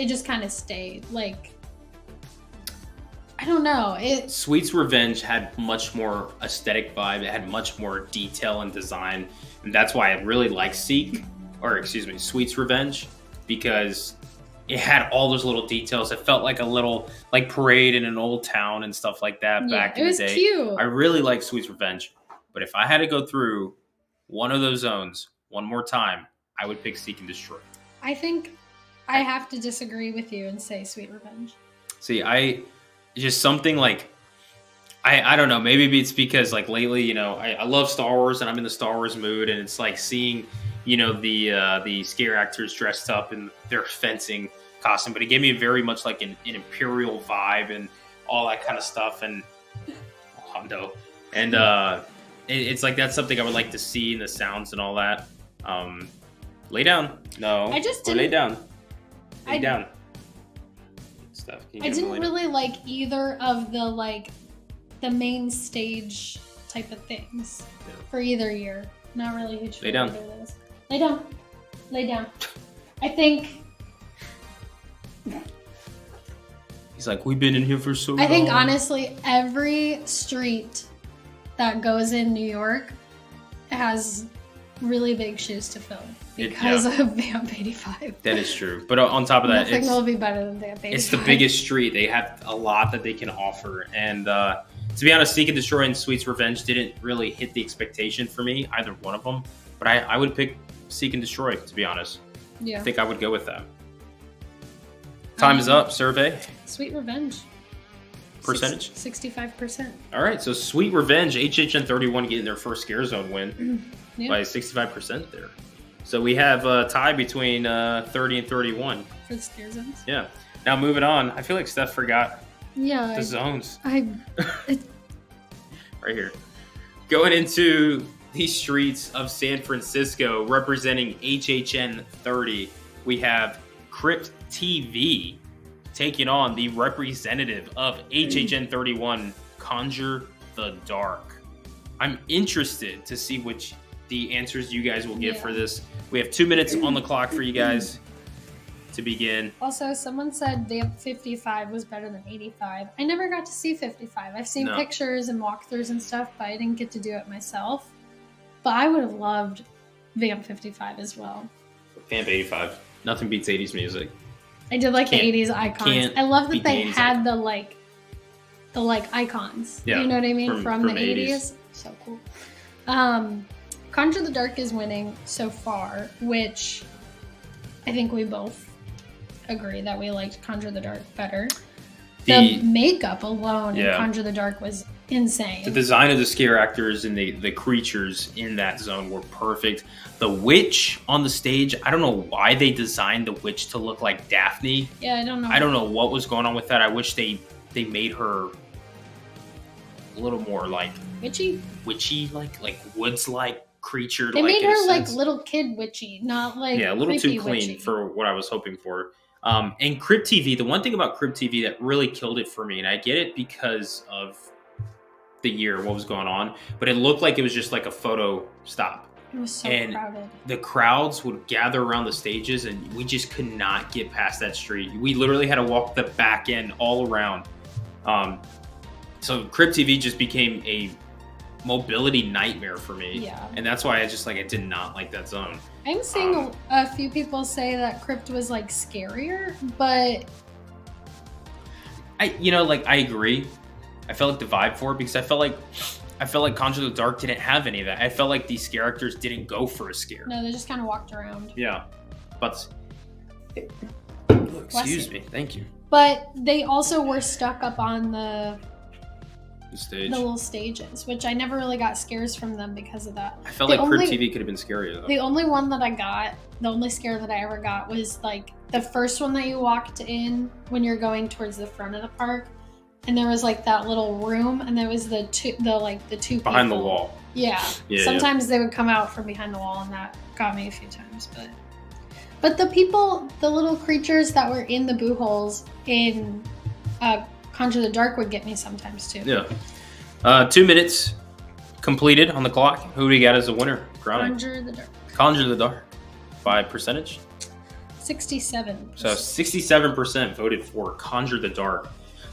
just kind of stayed. Like, I don't know. Sweet's Revenge had much more aesthetic vibe. It had much more detail and design. And that's why I really like Sweet's Revenge, because it had all those little details. It felt like a little like parade in an old town and stuff like that back in the day. It was cute. I really like Sweet's Revenge. But if I had to go through one of those zones one more time, I would pick Seek and Destroy. I think I have to disagree with you and say Sweet Revenge. See, just something like, I don't know, maybe it's because like lately, you know, I love Star Wars and I'm in the Star Wars mood, and it's like seeing, you know, the scare actors dressed up in their fencing costume, but it gave me very much like an Imperial vibe and all that kind of stuff, and Hondo. And it's like that's something I would like to see in the sounds and all that. Lay down. No. I just didn't. Lay down. Lay down. Stuff. I didn't really like either of the main stage type of things for either year. Not really a huge fan of either of those. Lay down. Lay down. I think. He's like, we've been in here for so long. I think honestly, every street that goes in New York has really big shoes to fill because of Vamp 85. That is true. But on top of that, nothing will be better than Vamp 85. It's the biggest street. They have a lot that they can offer. And to be honest, Seek and Destroy and Sweet's Revenge didn't really hit the expectation for me, either one of them. But I would pick Seek and Destroy, to be honest. Yeah. I think I would go with that. Time is up. Survey. Sweet Revenge. Percentage? 65%. All right. So Sweet Revenge, HHN31 getting their first Scare Zone win by 65% there. So we have a tie between 30 and 31. For the Scare Zones? Yeah. Now moving on. I feel like Steph forgot the zones. Right here. Going into the streets of San Francisco, representing HHN30, we have Crypt TV taking on the representative of HHN31, Conjure the Dark. I'm interested to see which the answers you guys will give for this. We have 2 minutes on the clock for you guys to begin. Also, someone said Vamp 55 was better than 85. I never got to see 55. I've seen pictures and walkthroughs and stuff, but I didn't get to do it myself. But I would have loved Vamp 55 as well. Vamp 85. Nothing beats 80s music. I did like the 80s icons. I love that they had the icons. Yeah, you know what I mean? From the 80s. So cool. Conjure the Dark is winning so far, which I think we both agree that we liked Conjure the Dark better. The makeup alone in Conjure the Dark was insane. The design of the scare actors and the creatures in that zone were perfect. The witch on the stage, I don't know why they designed the witch to look like Daphne. Yeah, I don't know. I don't know what was going on with that. I wish they made her a little more like witchy, like woods-like creature. They made her like little kid witchy, not like a little too clean witchy for what I was hoping for. And Crypt TV, the one thing about Crypt TV that really killed it for me, and I get it because of the year, what was going on, but it looked like it was just like a photo stop. It was so crowded. The crowds would gather around the stages, and we just could not get past that street. We literally had to walk the back end all around. So Crypt TV just became a mobility nightmare for me. Yeah. And that's why I did not like that zone. I'm seeing a few people say that Crypt was like scarier, but I agree. I felt like the vibe for it because I felt like Conjure the Dark didn't have any of that. I felt like these scare actors didn't go for a scare. No, they just kind of walked around. Yeah. But excuse me. Thank you. But they also were stuck up on the The stage. The little stages, which I never really got scares from them because of that. I felt like Crib TV could have been scarier though. The only one that I got, the only scare that I ever got was like the first one that you walked in when you're going towards the front of the park, and there was like that little room, and there was the two behind people. the wall. Yeah. Sometimes they would come out from behind the wall, and that got me a few times. But the people, the little creatures that were in the boo holes in Conjure the Dark would get me sometimes too. Yeah. 2 minutes completed on the clock. Who do you got as a winner? Conjure the Dark. Conjure the Dark. By percentage? 67. So 67% voted for Conjure the Dark.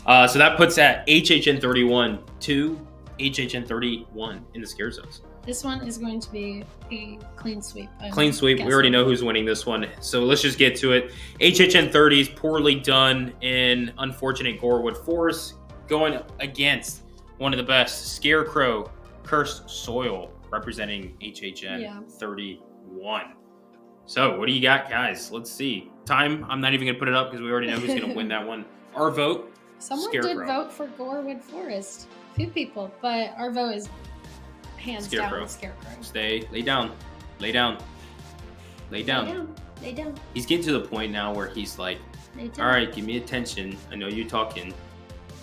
So that puts at HHN31 to HHN31 in the scare zones. This one is going to be a clean sweep. Clean sweep. We already know who's winning this one. So let's just get to it. HHN30 is poorly done in unfortunate Gorewood Forest, going against one of the best, Scarecrow Cursed Soil, representing HHN31. So what do you got, guys? Let's see. Time, I'm not even going to put it up because we already know who's going to win that one. Our vote, Someone Scarecrow. did vote for Gorewood Forest. A few people, but our vote is hands down Scarecrow. Stay, lay down, lay down, lay down. Lay down. He's getting to the point now where he's like, all right, give me attention. I know you're talking.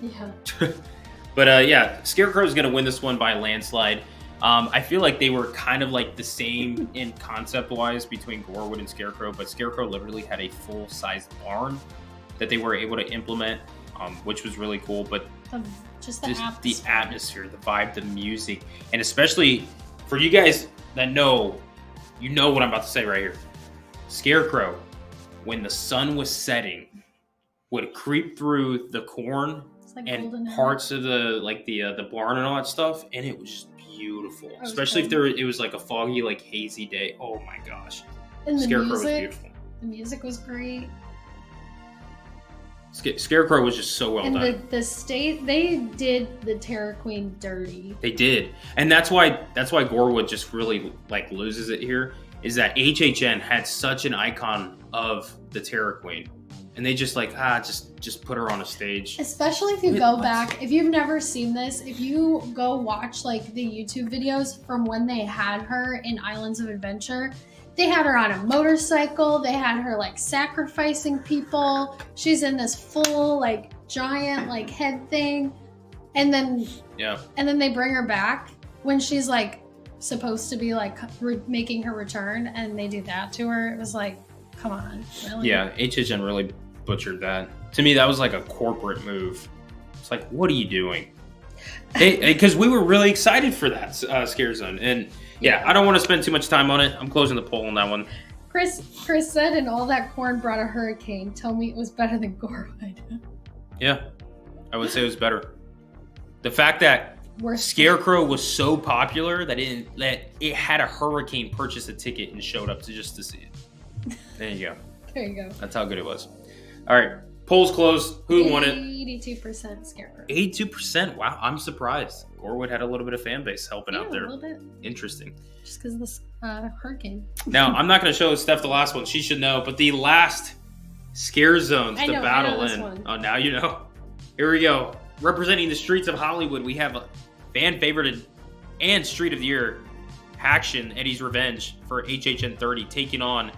Yeah. But yeah, Scarecrow is going to win this one by a landslide. I feel like they were kind of like the same in concept-wise between Gorewood and Scarecrow, but Scarecrow literally had a full-sized barn that they were able to implement, which was really cool. But just the atmosphere, the vibe, the music, and especially for you guys that know, you know what I'm about to say right here. Scarecrow, when the sun was setting, would creep through the corn like and parts of the barn and all that stuff, and it was just beautiful. Especially if it was like a foggy, like hazy day. Oh my gosh! And Scarecrow was beautiful. The music was great. Scarecrow was just so well done. And the state, they did the Terror Queen dirty. They did, and that's why Gorewood just really like loses it here. Is that HHN had such an icon of the Terror Queen, and they just like just put her on a stage. Especially if you go back, if you've never seen this, if you go watch like the YouTube videos from when they had her in Islands of Adventure. They had her on a motorcycle. They had her like sacrificing people. She's in this full like giant like head thing, and then they bring her back when she's like supposed to be like making her return, and they do that to her. It was like, come on, really? Yeah, HHN really butchered that. To me, that was like a corporate move. It's like, what are you doing? Because we were really excited for that scare zone, and. Yeah, I don't want to spend too much time on it. I'm closing the poll on that one. Chris said, and all that corn brought a hurricane. Tell me it was better than Gorewood. Yeah, I would say it was better. The fact that Scarecrow was so popular that it had a hurricane purchase a ticket and showed up to see it. There you go. There you go. That's how good it was. All right, polls closed. Who won it? 82% Scarecrow. 82%. Wow, I'm surprised. Gorewood had a little bit of fan base helping out there. A little bit. Interesting. Just because of this hurricane. Now, I'm not going to show Steph the last one. She should know. But the last scare zones to battle in. One. Oh, now you know. Here we go. Representing the streets of Hollywood, we have a fan favorited and Street of the Year Action Eddie's Revenge for HHN30 taking on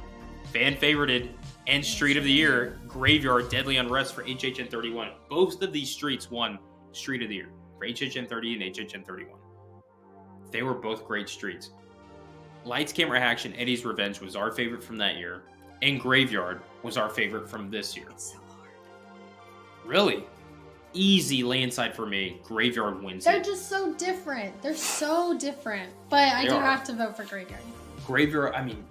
fan favorited and Street of the Year Graveyard Deadly Unrest for HHN31. Both of these streets won Street of the Year for HHN30 and HHN31. They were both great streets. Lights, Camera, Action, Eddie's Revenge was our favorite from that year, and Graveyard was our favorite from this year. It's so hard. Really? Easy landslide for me. Graveyard wins They're just so different. They're so different. But I do have to vote for Graveyard. Graveyard, I mean,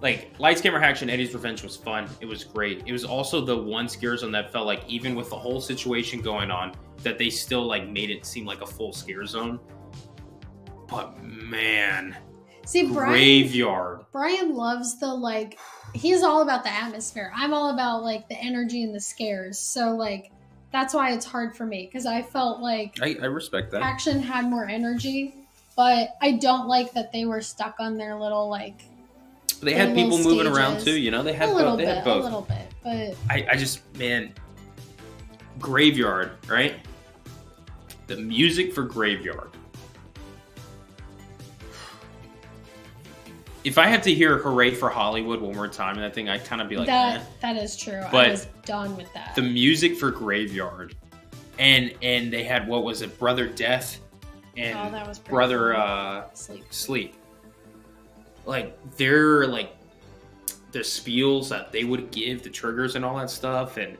like, Lights, Camera, Action, Eddie's Revenge was fun. It was great. It was also the one scare zone that felt like, even with the whole situation going on, that they still, like, made it seem like a full scare zone. But, man. See, Graveyard. Brian loves the, like, he's all about the atmosphere. I'm all about, like, the energy and the scares. So, like, that's why it's hard for me. Because I felt like... I respect that. Action had more energy. But I don't like that they were stuck on their little, like... They had people moving around too, you know. They had both. They had both. A little bit, but I just, man, Graveyard, right? the music for Graveyard. If I had to hear Hooray for Hollywood one more time in that thing, I'd kind of be like, that is true. But I was done with that. the music for Graveyard, and they had, what was it, Brother Death and that was pretty Brother cool. Sleep. Like their the spiels that they would give, the triggers and all that stuff, and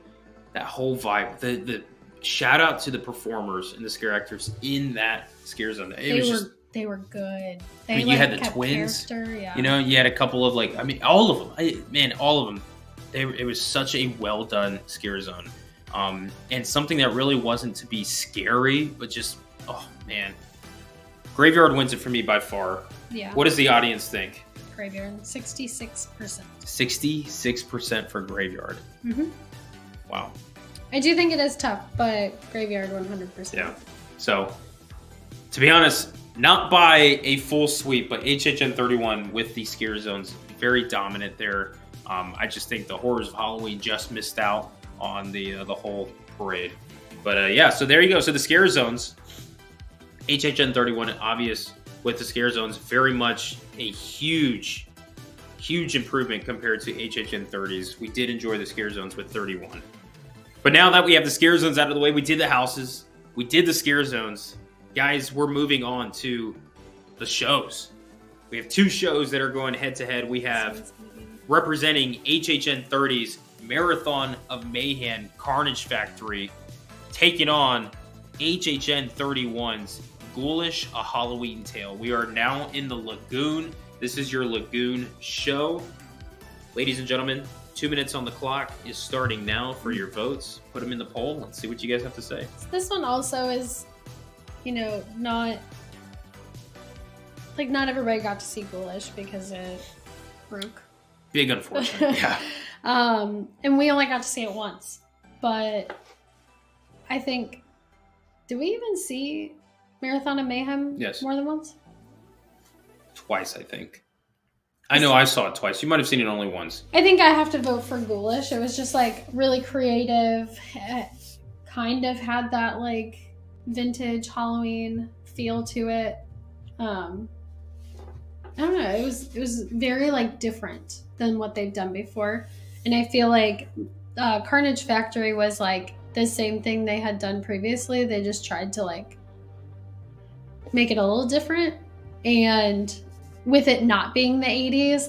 that whole vibe. The shout out to the performers and the scare actors in that scare zone. They were good. They, I mean, you had the twins. Yeah. You know, you had a couple of all of them. All of them. It was such a well done scare zone, and something that really wasn't to be scary, but just man, Graveyard wins it for me by far. Yeah. What does the audience think? Graveyard, 66%. 66% for Graveyard. Mm-hmm. Wow. I do think it is tough, but Graveyard 100%. Yeah. So, to be honest, not by a full sweep, but HHN31 with the scare zones, very dominant there. I just think the Horrors of Halloween just missed out on the whole parade. But yeah, so there you go. So the scare zones, HHN31 obvious with the scare zones, very much a huge improvement compared to HHN30s. We did enjoy the scare zones with 31. But now that we have the scare zones out of the way, we did the houses, we did the scare zones. Guys, we're moving on to the shows. We have 2 shows that are going head to head. We have representing HHN30's Marathon of Mayhem Carnage Factory taking on HHN31's Ghoulish, A Halloween Tale. We are now in the Lagoon. This is your Lagoon show. Ladies and gentlemen, 2 minutes on the clock is starting now for your votes. Put them in the poll. Let's see what you guys have to say. This one also is, not everybody got to see Ghoulish because it broke. Big unfortunate. Yeah. And we only got to see it once. But I think, did we even see Marathon of Mayhem more than once? Twice, I think. I know I saw it twice. You might have seen it only once. I think I have to vote for Ghoulish. It was just really creative. It kind of had that vintage Halloween feel to it. I don't know. It was very different than what they've done before, and I feel like Carnage Factory was the same thing they had done previously. They just tried to make it a little different, and with it not being the 80s,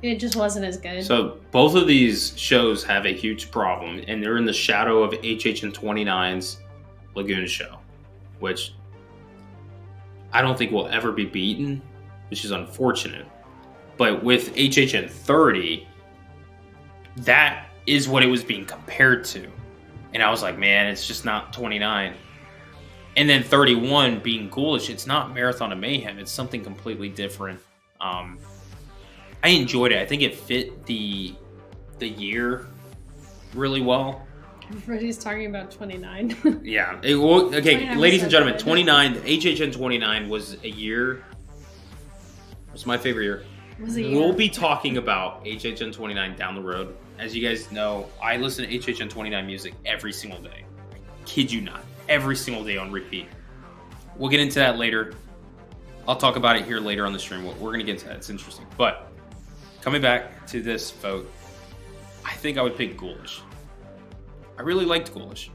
it just wasn't as good. So both of these shows have a huge problem, and they're in the shadow of HHN29's Lagoon show, which I don't think will ever be beaten, which is unfortunate. But with HHN30, that is what it was being compared to. And I was like, man, it's just not 29. And then 31 being Ghoulish, it's not Marathon of Mayhem. It's something completely different. I enjoyed it. I think it fit the year really well. Everybody's talking about 29. Yeah. Okay, ladies and gentlemen, 29, HHN 29 was a year. It was my favorite year. We'll be talking about HHN 29 down the road. As you guys know, I listen to HHN 29 music every single day. Kid you not. Every single day on repeat. We'll get into that later. I'll talk about it here later on the stream. We're going to get into that. It's interesting. But coming back to this vote, I think I would pick Ghoulish. I really liked Ghoulish.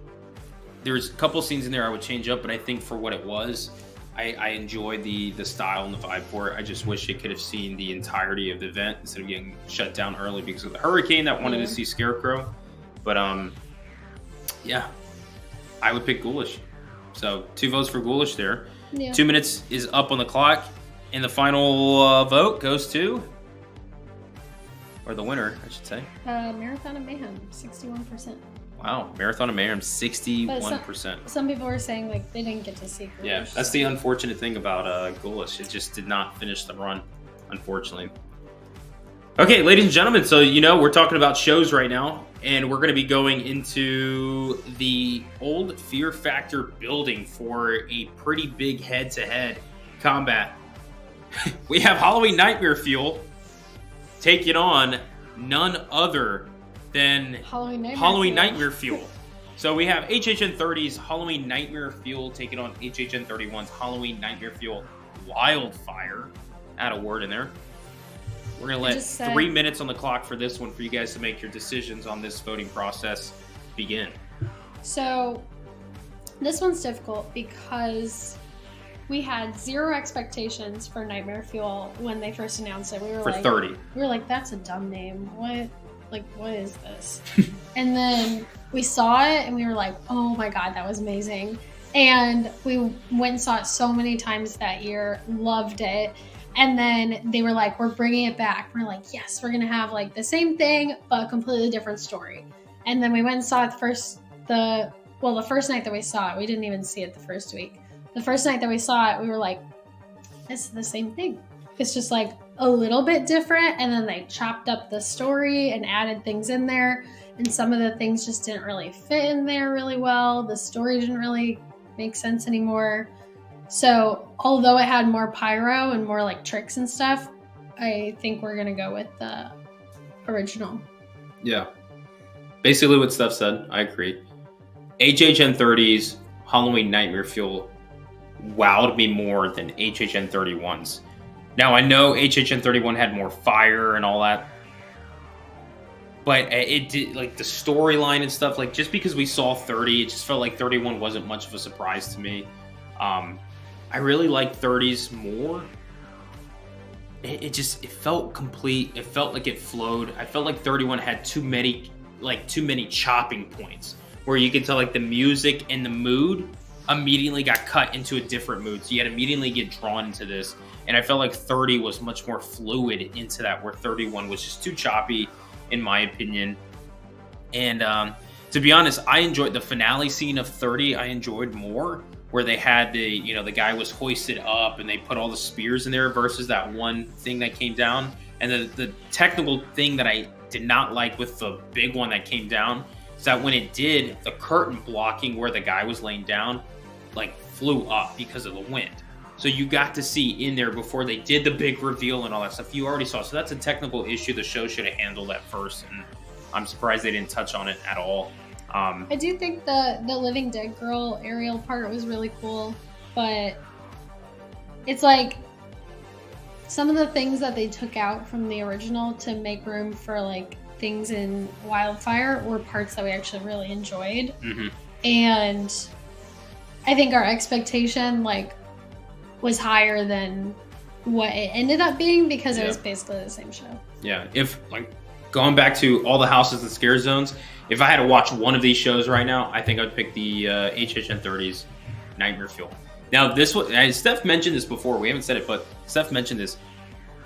There's a couple scenes in there I would change up, but I think for what it was, I enjoyed the style and the vibe for it. I just wish it could have seen the entirety of the event instead of getting shut down early because of the hurricane that wanted to see Scarecrow. But yeah, I would pick Ghoulish. So 2 votes for Ghoulish there. Yeah. 2 minutes is up on the clock, and the final vote goes to, or the winner, I should say. Marathon of Mayhem, 61%. Wow, Marathon of Mayhem, 61%. Some people were saying they didn't get to see Ghoulish. Yeah, that's the unfortunate thing about Ghoulish. It just did not finish the run, unfortunately. Okay, ladies and gentlemen, so we're talking about shows right now, and we're going to be going into the old Fear Factor building for a pretty big head-to-head combat. We have Halloween Nightmare Fuel taking on none other than Halloween Nightmare Fuel. So we have HHN30's Halloween Nightmare Fuel taking on HHN31's Halloween Nightmare Fuel Wildfire. Add a word in there. We're going to let 3 minutes on the clock for this one for you guys to make your decisions on this voting process begin. So this one's difficult because we had zero expectations for Nightmare Fuel when they first announced it. We were for 30. We were like, that's a dumb name. What is this? And then we saw it and we were like, oh my God, that was amazing. And we went and saw it so many times that year, loved it. And then they were like, we're bringing it back. We're like, yes, we're going to have like the same thing, but a completely different story. And then we went and saw it the first night that we saw it. We didn't even see it the first week. The first night that we saw it, we were like, this is the same thing. It's just like a little bit different. And then they chopped up the story and added things in there. And some of the things just didn't really fit in there really well. The story didn't really make sense anymore. So although it had more pyro and more like tricks and stuff, I think we're going to go with the original. Yeah. Basically what Steph said, I agree. HHN30's Halloween Nightmare Fuel wowed me more than HHN31's. Now, I know HHN31 had more fire and all that, but it did, like, the storyline and stuff, like, just because we saw 30, it just felt like 31 wasn't much of a surprise to me. I really like 30's more. It felt complete. It felt like it flowed. I felt like 31 had too many chopping points where you could tell, like, the music and the mood immediately got cut into a different mood. So you had to immediately get drawn into this. And I felt like 30 was much more fluid into that, where 31 was just too choppy, in my opinion. And to be honest, I enjoyed the finale scene of 30. I enjoyed more, where they had the guy was hoisted up and they put all the spears in there versus that one thing that came down. And the technical thing that I did not like with the big one that came down is that when it did, the curtain blocking where the guy was laying down, like, flew up because of the wind. So you got to see in there before they did the big reveal and all that stuff. You already saw. So that's a technical issue. The show should have handled that first. And I'm surprised they didn't touch on it at all. I do think the Living Dead Girl aerial part was really cool. But it's like some of the things that they took out from the original to make room for, like, things in Wildfire were parts that we actually really enjoyed. Mm-hmm. And I think our expectation, like, was higher than what it ended up being because it was basically the same show. Yeah, if, like, going back to all the houses and scare zones, if I had to watch one of these shows right now, I think I'd pick the HHN30's Nightmare Fuel. Now, this was, Steph mentioned this before, we haven't said it, but Steph mentioned this.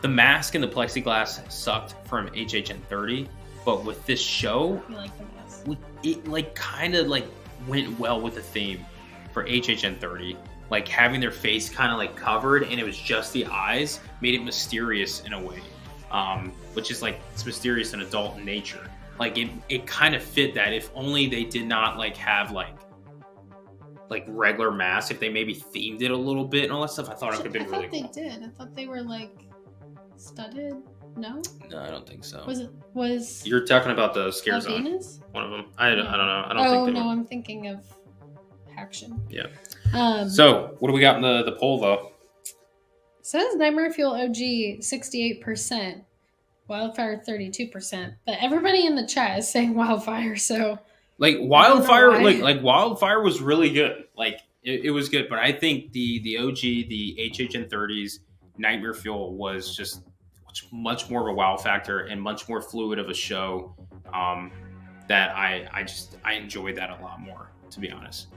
The mask and the plexiglass sucked from HHN30, but with this show, You like the mask? it, like, kind of, like, went well with the theme for HHN30. Like, having their face kind of, like, covered and it was just the eyes made it mysterious in a way, which is, like, it's mysterious and adult in nature. Like, it kind of fit that. If only they did not, like, have like regular masks, if they maybe themed it a little bit and all that stuff, I thought it could have been really cool. I thought they did. I thought they were, like, studded. No? No, I don't think so. Was You're talking about the scare zone? Venus? One of them. I don't know. I don't think they were. I'm thinking of Action. Yeah. So, what do we got in the poll, though? Says Nightmare Fuel OG 68%, Wildfire 32%, but everybody in the chat is saying Wildfire. So, like, Wildfire, like Wildfire was really good. Like, it was good, but I think the OG, the HHN30's Nightmare Fuel was just much more of a wow factor and much more fluid of a show. That I enjoyed that a lot more, to be honest.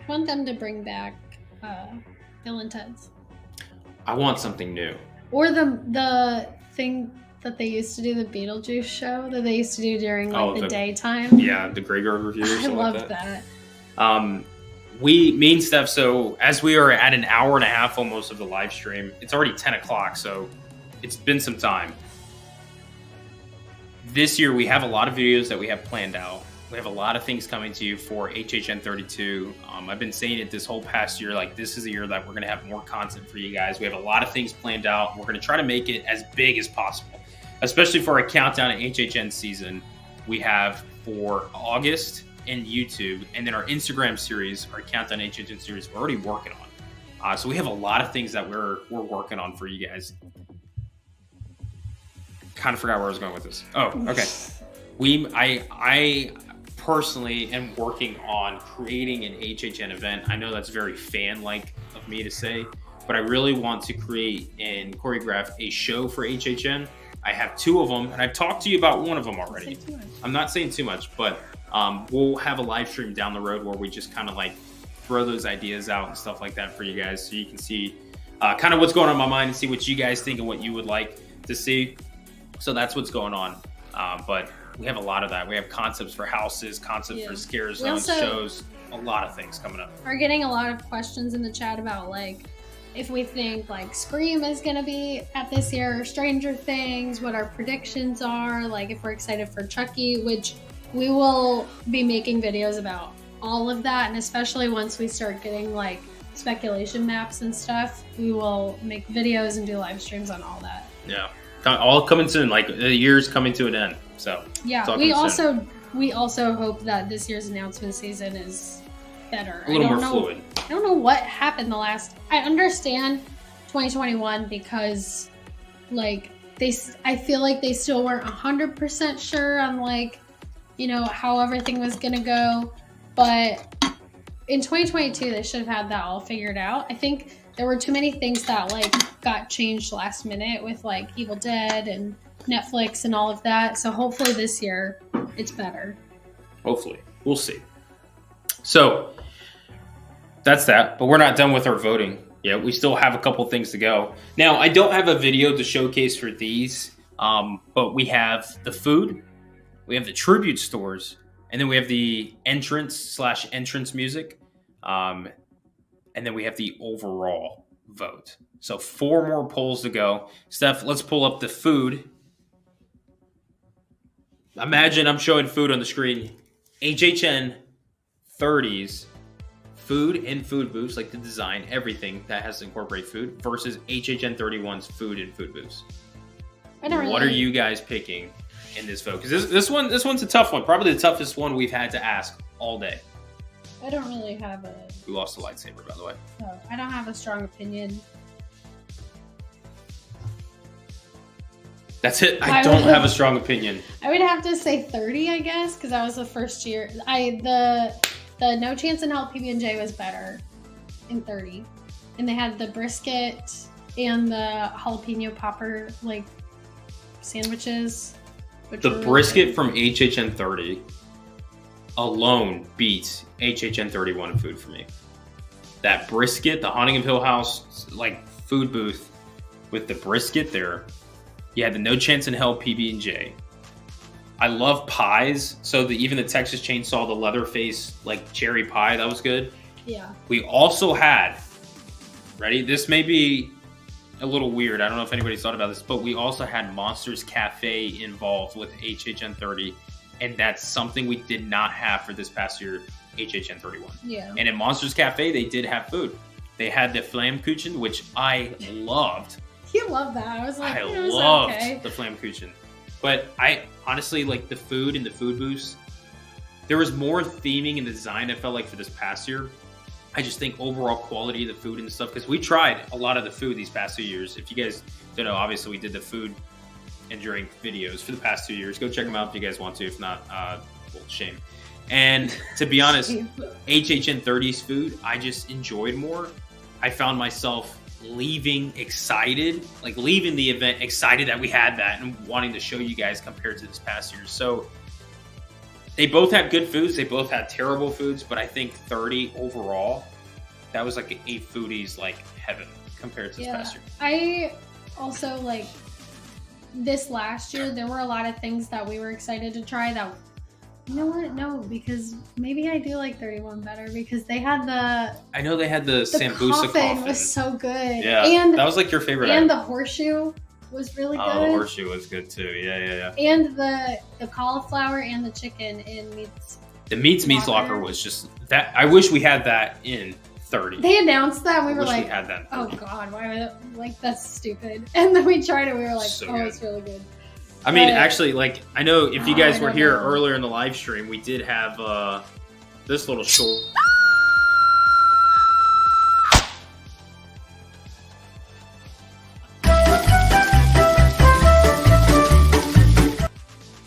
I want them to bring back Bill and Ted's. I want something new. Or the thing that they used to do, the Beetlejuice show that they used to do during, like, the daytime. Yeah, the graveyard review. I loved that. Me and Steph, so as we are at an hour and a half almost of the live stream, it's already 10 o'clock, so it's been some time. This year, we have a lot of videos that we have planned out. We have a lot of things coming to you for HHN32. I've been saying it this whole past year, like, this is a year that we're going to have more content for you guys. We have a lot of things planned out. We're going to try to make it as big as possible, especially for a countdown to HHN season. We have for August, and YouTube, and then our Instagram series, our Countdown HHN series, we're already working on. So we have a lot of things that we're working on for you guys. Kind of forgot where I was going with this. Oh, okay. I personally am working on creating an HHN event. I know that's very fan-like of me to say, but I really want to create and choreograph a show for HHN. I have 2 of them, and I've talked to you about one of them already. I'm not saying too much, but we'll have a live stream down the road where we just kind of like throw those ideas out and stuff like that for you guys, so you can see kind of what's going on in my mind and see what you guys think and what you would like to see. So that's what's going on. But we have a lot of that. We have concepts for houses, concepts for scare zones, shows, a lot of things coming up. We're getting a lot of questions in the chat about like if we think like Scream is going to be at this year, Stranger Things, what our predictions are, like if we're excited for Chucky, which we will be making videos about all of that. And especially once we start getting like speculation maps and stuff, we will make videos and do live streams on all that. Yeah. All coming soon, like the year's coming to an end. So yeah, we also hope that this year's announcement season is better. A little more fluid. I don't know what happened I understand 2021 because like I feel like they still weren't 100% sure on like, you know, how everything was gonna go. But in 2022, they should have had that all figured out. I think there were too many things that like got changed last minute with like Evil Dead and Netflix and all of that. So hopefully this year it's better. Hopefully. We'll see. So that's that, but we're not done with our voting yet. We still have a couple things to go. Now, I don't have a video to showcase for these, but we have the food, we have the tribute stores, and then we have the entrance music, and then we have the overall vote. So 4 more polls to go. Steph, let's pull up the food. Imagine I'm showing food on the screen. HHN 30s food and food booths, like the design, everything that has to incorporate food, versus HHN31's food and food booths. What are you guys picking in this vote? Because this one's a tough one. Probably the toughest one we've had to ask all day. I don't really have a... We lost the lightsaber, by the way. Oh, I don't have a strong opinion. That's it. I don't have a strong opinion. I would have to say 30, I guess, because that was the first year. The No Chance in Hell PB&J was better in 30. And they had the brisket and the jalapeno popper, like, sandwiches. The brisket from HHN30 alone beats HHN31 food for me. That brisket, the Haunting of Hill House, like, food booth with the brisket there. You had the No Chance in Hell PB&J. I love pies, so even the Texas Chainsaw, the Leatherface, like cherry pie, that was good. Yeah. We also had, ready? This may be a little weird. I don't know if anybody's thought about this, but we also had Monsters Cafe involved with HHN30, and that's something we did not have for this past year, HHN31. Yeah. And in Monsters Cafe, they did have food. They had the Flammkuchen, which I loved. You love that. I was like, I loved the Flammkuchen. But I honestly, like the food and the food booths, there was more theming and design I felt like for this past year. I just think overall quality of the food and stuff, because we tried a lot of the food these past 2 years. If you guys don't know, obviously we did the food and drink videos for the past 2 years. Go check them out if you guys want to. If not, well, shame. And to be honest, HHN30's food, I just enjoyed more. I found myself leaving excited, like leaving the event excited that we had that and wanting to show you guys compared to this past year. So they both had good foods. They both had terrible foods, but I think 30 overall, that was like a foodie's like heaven compared to this past year. I also like this last year, there were a lot of things that we were excited to try that, you know what? No, because maybe I do like 31 better because they had I know they had the Sambusa coffin. Was so good. Yeah, and that was like your favorite and item. The horshoe was really good. Oh, the horseshoe was good too. Yeah. And the cauliflower and the chicken in meats. The meats locker was just that. I wish we had that in 30. They announced that and we were like, we had that oh god, why would it, like that's stupid. And then we tried it. We were like, so oh, good. It's really good. I mean, But- actually, like, I know if you guys I were don't here know. earlier in the live stream, we did have this little short.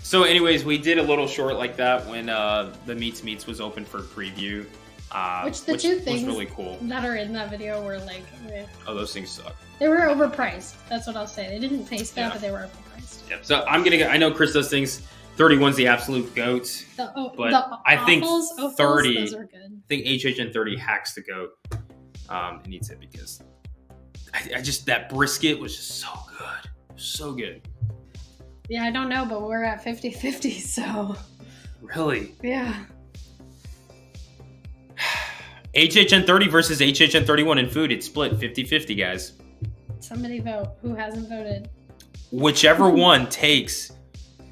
So anyways, we did a little short like that when the Meets was open for preview. Which the two things was really cool. that are in that video were like, Oh, those things suck. they were overpriced. That's what I'll say. They didn't taste bad, Yeah. but they were overpriced. Yep. So I'm gonna go. I know Chris does things. 31's the absolute goat. But I think Opals, 30 those are good. I think HHN30 hacks the goat. It needs it because I just that brisket was just so good, so good. Yeah, I don't know, but we're at 50-50, so Really. yeah. HHN30 versus HHN31 in food. It's split 50-50, guys. Somebody vote. Who hasn't voted? Whichever one takes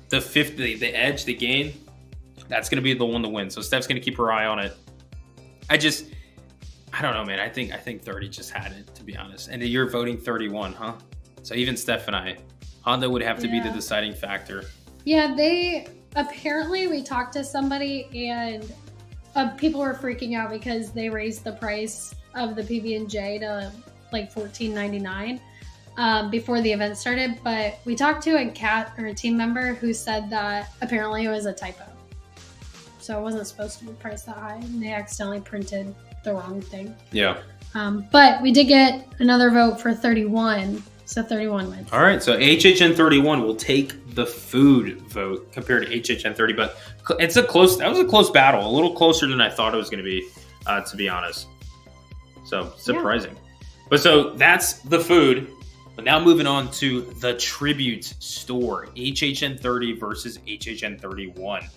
the 50, the edge, the gain, that's going to be the one to win. So Steph's going to keep her eye on it. I don't know, man. I think 30 just had it, to be honest. And you're voting 31, huh? So even Steph and I, Honda would have to be the Yeah. deciding factor. Yeah, apparently we talked to somebody and people were freaking out because they raised the price of the PB&J to like $14.99 before the event started. But we talked to a team member who said that apparently it was a typo. So it wasn't supposed to be priced that high, and they accidentally printed the wrong thing. Yeah. But we did get another vote for 31, so 31 wins. All right, so HHN31 will take the food vote compared to HHN30, but that was a close battle, a little closer than I thought it was going to be honest. So surprising. But so that's the food. But now moving on to the tribute store, HHN30 versus HHN31.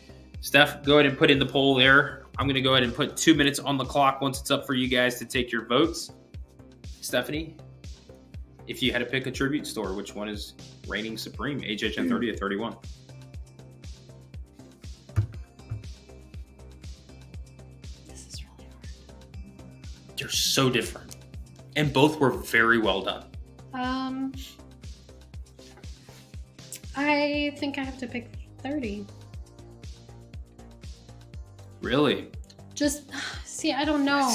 Steph, go ahead and put in the poll there. I'm going to go ahead and put 2 minutes on the clock once it's up for you guys to take your votes. Stephanie, if you had to pick a tribute store, which one is reigning supreme, HHN30 or 31? This is really hard. They're so different. And both were very well done. I think I have to pick 30. Really? Just see, I don't know.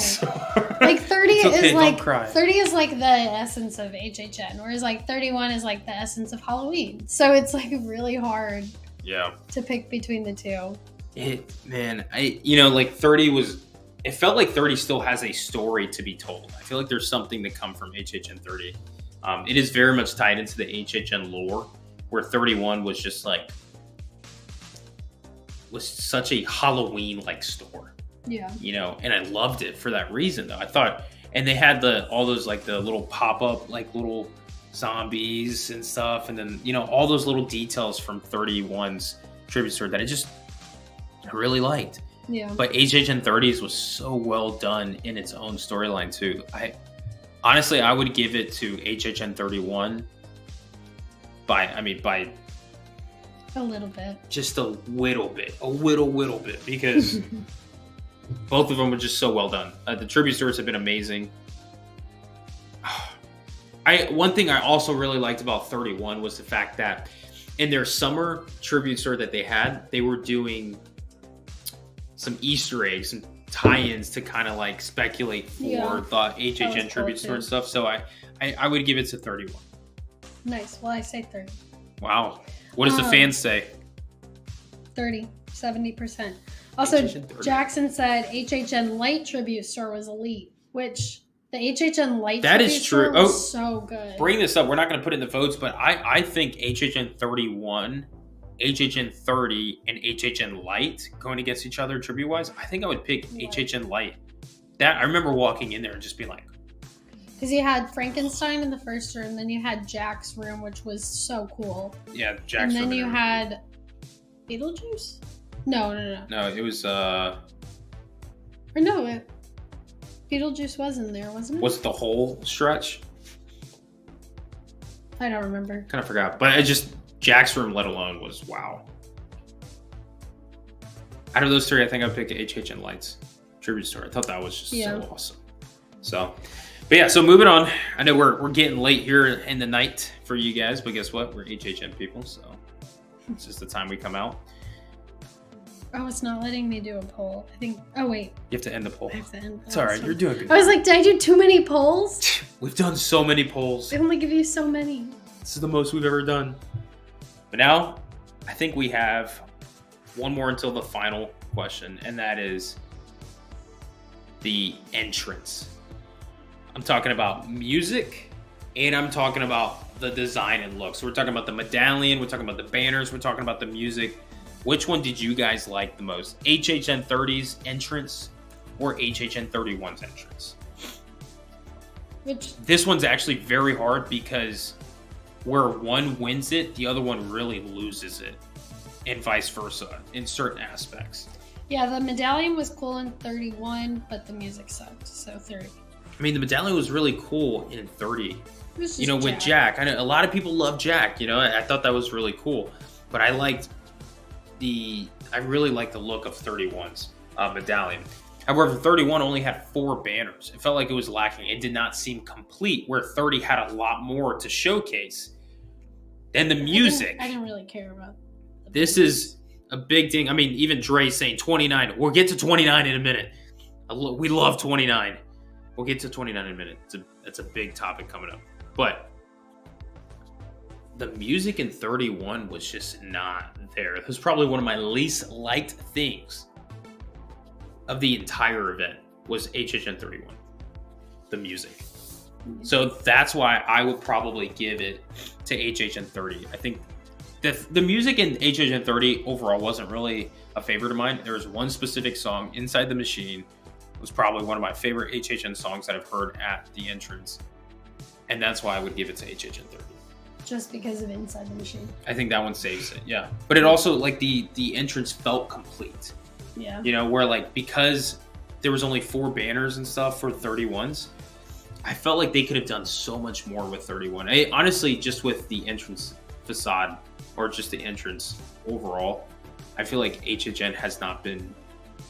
Like 30 It's okay, is don't like cry. 30 is like the essence of HHN, whereas like 31 is like the essence of Halloween. So it's like really hard Yeah. to pick between the two. Like 30 was, it felt like 30 still has a story to be told. I feel like there's something to come from HHN30. It is very much tied into the HHN lore, where 31 was just like, was such a Halloween-like store, Yeah. and I loved it for that reason, though. I thought, and they had all those, like, the little pop-up, like, little zombies and stuff, and then, all those little details from 31's tribute store that I really liked. Yeah. But HHN30's was so well done in its own storyline, too. Honestly, I would give it to HHN31 by A little bit. just a little bit, because both of them were just so well done. The tribute stores have been amazing. One thing I also really liked about 31 was the fact that in their summer tribute store that they were doing some Easter eggs and tie-ins to kind of like speculate for the HHN tribute store and stuff. So I would give it to 31. Nice. Well, I say 30. Wow. What does the fans say? 30, 70%. Also, HHN30. Jackson said HHN Light Tribute Store was elite, which the HHN Light That Tribute is true. Store was so good. Bring this up. We're not going to put it in the votes, but I think HHN31, HHN30, and HHN Light going against each other tribute-wise, I think I would pick HHN Light. That I remember walking in there and just being like... Because you had Frankenstein in the first room, then you had Jack's room, which was so cool. Yeah, Jack's And then room you and had Beetlejuice? No. No, it was... Or no, Beetlejuice was in there, wasn't it? Was it the whole stretch? I don't remember. Kind of forgot. But Jack's room, let alone, was wow. Out of those three, I think I'd pick HHN Lights tribute store. I thought that was just so awesome. So, but yeah, so moving on. I know we're getting late here in the night for you guys, but guess what? We're HHN people, so It's just the time we come out. Oh, it's not letting me do a poll. I think. Oh wait, You have to end the poll. I have to end. It's all right. You're doing good. I was like, did I do too many polls? We've done so many polls. They only give you so many. This is the most we've ever done. But now, I think we have one more until the final question, and that is the entrance. I'm talking about music, and I'm talking about the design and look. So we're talking about the medallion, we're talking about the banners, we're talking about the music. Which one did you guys like the most? HHN30's entrance or HHN31's entrance? This one's actually very hard because where one wins it, the other one really loses it, and vice versa in certain aspects. Yeah, the medallion was cool in 31, but the music sucked, so 30. I mean, the medallion was really cool in 30. You know, with Jack. I know a lot of people love Jack. You know, I thought that was really cool, but I really liked the look of 31's medallion. However, 31 only had 4 banners. It felt like it was lacking. It did not seem complete, where 30 had a lot more to showcase. Then the music. I didn't really care about this is a big thing. I mean, even Dre saying 29. We'll get to 29 in a minute. We love 29. We'll get to 29 in a minute. It's a big topic coming up. But the music in 31 was just not there. It was probably one of my least liked things of the entire event was HHN31, the music. So that's why I would probably give it to HHN30. I think the music in HHN30 overall wasn't really a favorite of mine. There was one specific song, Inside the Machine. It was probably one of my favorite HHN songs that I've heard at the entrance. And that's why I would give it to HHN30. Just because of Inside the Machine. I think that one saves it, yeah. But it also, like, the entrance felt complete. Yeah. You know, where, like, because there was only 4 banners and stuff for 31s, I felt like they could have done so much more with 31. Honestly, just with the entrance facade, or just the entrance overall, I feel like HHN has not been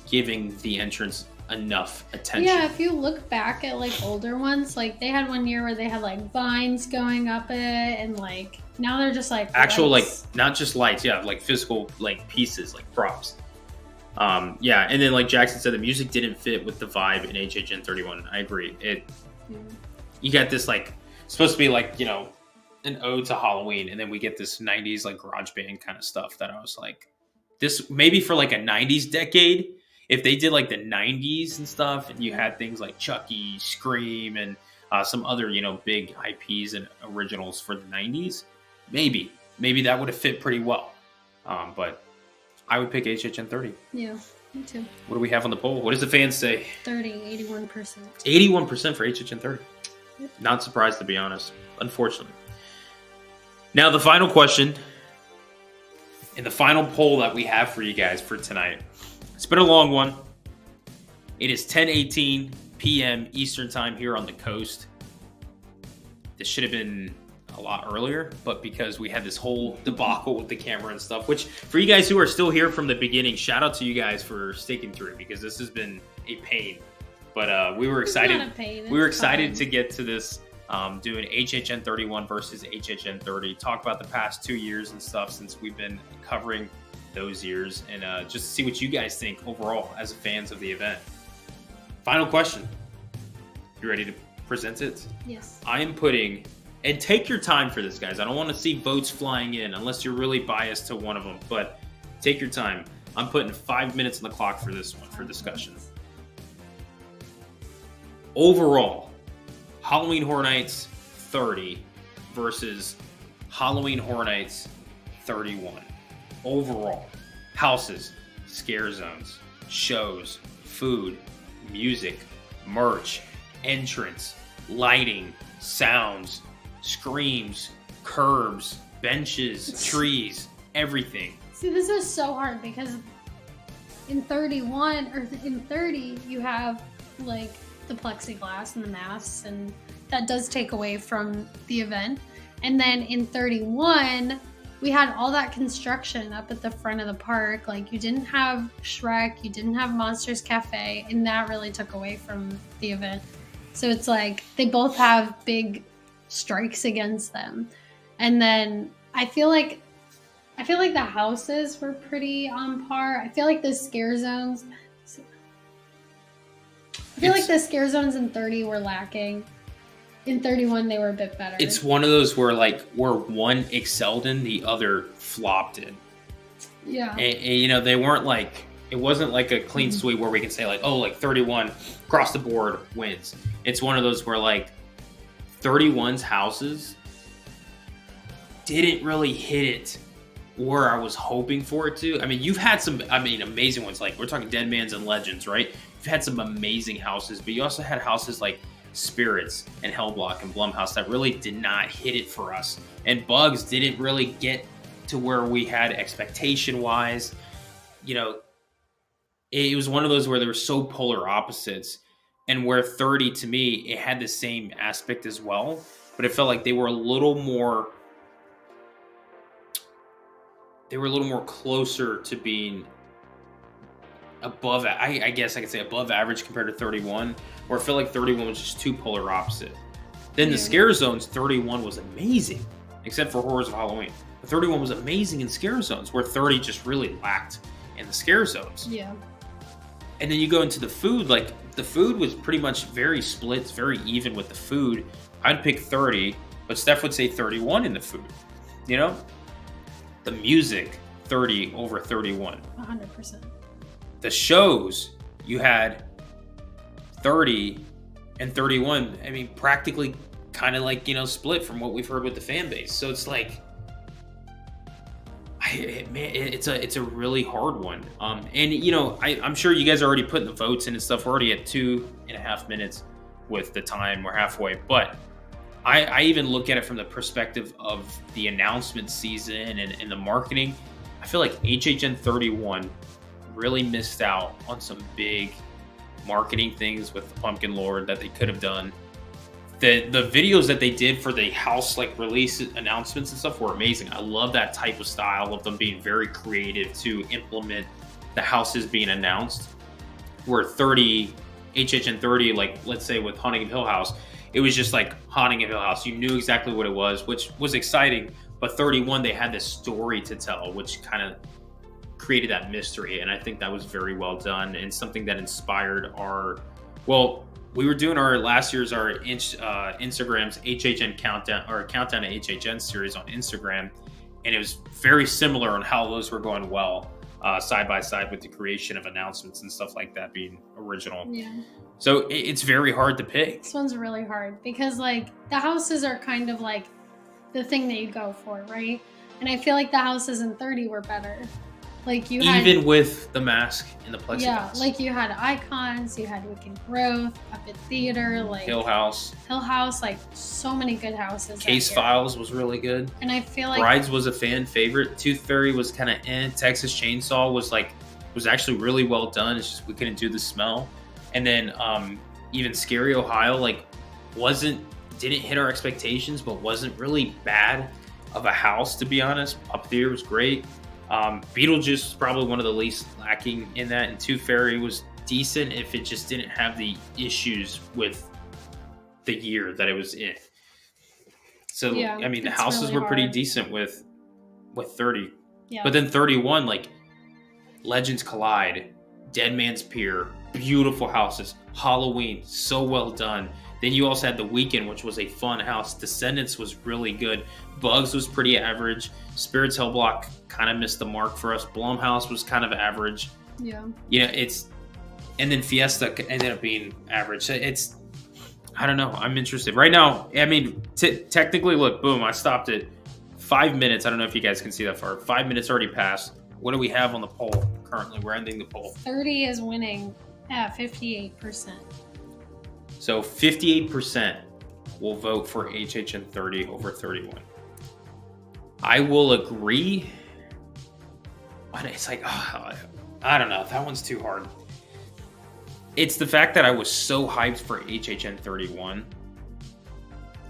giving the entrance enough attention. Yeah, if you look back at like older ones, like they had one year where they had like vines going up it, and like now they're just like actual lights. Like not just lights, yeah, like physical like pieces, like props. Yeah, and then like Jackson said, the music didn't fit with the vibe in HHN31. I agree. You got this like supposed to be like, you know, an ode to Halloween, and then we get this 90s like garage band kind of stuff that I was like, this maybe for like a 90s decade, if they did like the 90s and stuff, and you had things like Chucky, Scream, and some other, you know, big IPs and originals for the 90s, maybe that would have fit pretty well. But I would pick HHN30. Yeah, me too. What do we have on the poll? What does the fans say? 81%. 81% for HHN30. Yep. Not surprised, to be honest, unfortunately. Now, the final question and the final poll that we have for you guys for tonight. It's been a long one. It is 10:18 p.m. Eastern time here on the coast. This should have been a lot earlier, but because we had this whole debacle with the camera and stuff, which for you guys who are still here from the beginning, shout out to you guys for sticking through, because this has been a pain. But we were excited. It's not a pain. We were excited to get to this, doing HHN31 versus HHN30. Talk about the past 2 years and stuff since we've been covering those years, and just to see what you guys think overall as fans of the event. Final question. You ready to present it? Yes. I am putting, and take your time for this, guys. I don't want to see votes flying in unless you're really biased to one of them, but take your time. I'm putting 5 minutes on the clock for this one for discussion. Overall, Halloween Horror Nights 30 versus Halloween Horror Nights 31. Overall, houses, scare zones, shows, food, music, merch, entrance, lighting, sounds, screams, curbs, benches, trees, everything. See, this is so hard because in 31 or in 30 you have like the plexiglass and the masks, and that does take away from the event. And then in 31 we had all that construction up at the front of the park. Like, you didn't have Shrek, you didn't have Monsters Cafe, and that really took away from the event. So it's like they both have big strikes against them. And then I feel like I feel like the houses were pretty on par. I feel like the scare zones. I feel like the scare zones in 30 were lacking. In 31, they were a bit better. It's one of those where one excelled in, the other flopped in. Yeah. And they weren't like, it wasn't like a clean sweep where we can say 31 across the board wins. It's one of those where 31's houses didn't really hit it where I was hoping for it to. I mean, you've had some, amazing ones. We're talking Dead Man's and Legends, right? You've had some amazing houses, but you also had houses like Spirits and Hellblock and Blumhouse that really did not hit it for us. And Bugs didn't really get to where we had expectation-wise. It was one of those where they were so polar opposites. And where 30, to me, it had the same aspect as well. But it felt like they were a little more closer to being above, I guess I could say above average compared to 31, where I feel like 31 was just too polar opposite. Then the scare zones, 31 was amazing, except for Horrors of Halloween. But 31 was amazing in scare zones, where 30 just really lacked in the scare zones. Yeah. And then you go into the food, the food was pretty much very split, it's very even with the food. I'd pick 30, but Steph would say 31 in the food. The music, 30 over 31. 100%. The shows, you had 30 and 31. I mean, practically kind of split from what we've heard with the fan base. So it's it's a really hard one. I'm sure you guys are already putting the votes in and stuff. We're already at 2.5 minutes with the time. We're halfway. But I even look at it from the perspective of the announcement season and the marketing. I feel like HHN31 really missed out on some big marketing things with the Pumpkin Lord that they could have done. The videos that they did for the house release announcements and stuff were amazing. I love that type of style of them being very creative to implement the houses being announced. Where 30, HHN30, let's say with Haunting of Hill House, it was just Haunting of Hill House. You knew exactly what it was, which was exciting. But 31, they had this story to tell, which kind of created that mystery. And I think that was very well done and something that inspired we were doing last year's Instagram's HHN countdown, or countdown to HHN series on Instagram. And it was very similar on how those were going well, side by side with the creation of announcements and stuff like that being original. Yeah. So it's very hard to pick. This one's really hard because the houses are kind of the thing that you go for, right? And I feel like the houses in 30 were better. Even with the mask and the plexiglass. Yeah, you had Icons, you had Wicked Growth, Puppet Theater, Hill House, so many good houses. Case Files was really good. And I feel like Brides was a fan favorite. Tooth Fairy was kind of Texas Chainsaw was actually really well done. It's just we couldn't do the smell. And then even Scary Ohio didn't hit our expectations, but wasn't really bad of a house, to be honest. Puppet Theater was great. Beetlejuice was probably one of the least lacking in that, and Tooth Fairy was decent if it just didn't have the issues with the year that it was in. So the houses were pretty decent with 30. Yeah. But then 31, Legends Collide, Dead Man's Pier, beautiful houses. Halloween, so well done. Then you also had The Weekend, which was a fun house. Descendants was really good. Bugs was pretty average. Spirits Hellblock kind of missed the mark for us. Blumhouse was kind of average. Yeah. And then Fiesta ended up being average. So I don't know. I'm interested. Right now, technically, look, boom, I stopped at 5 minutes. I don't know if you guys can see that far. 5 minutes already passed. What do we have on the poll currently? We're ending the poll. 30 is winning at 58%. So 58% will vote for HHN30 over 31. I will agree. But it's I don't know. That one's too hard. It's the fact that I was so hyped for HHN31.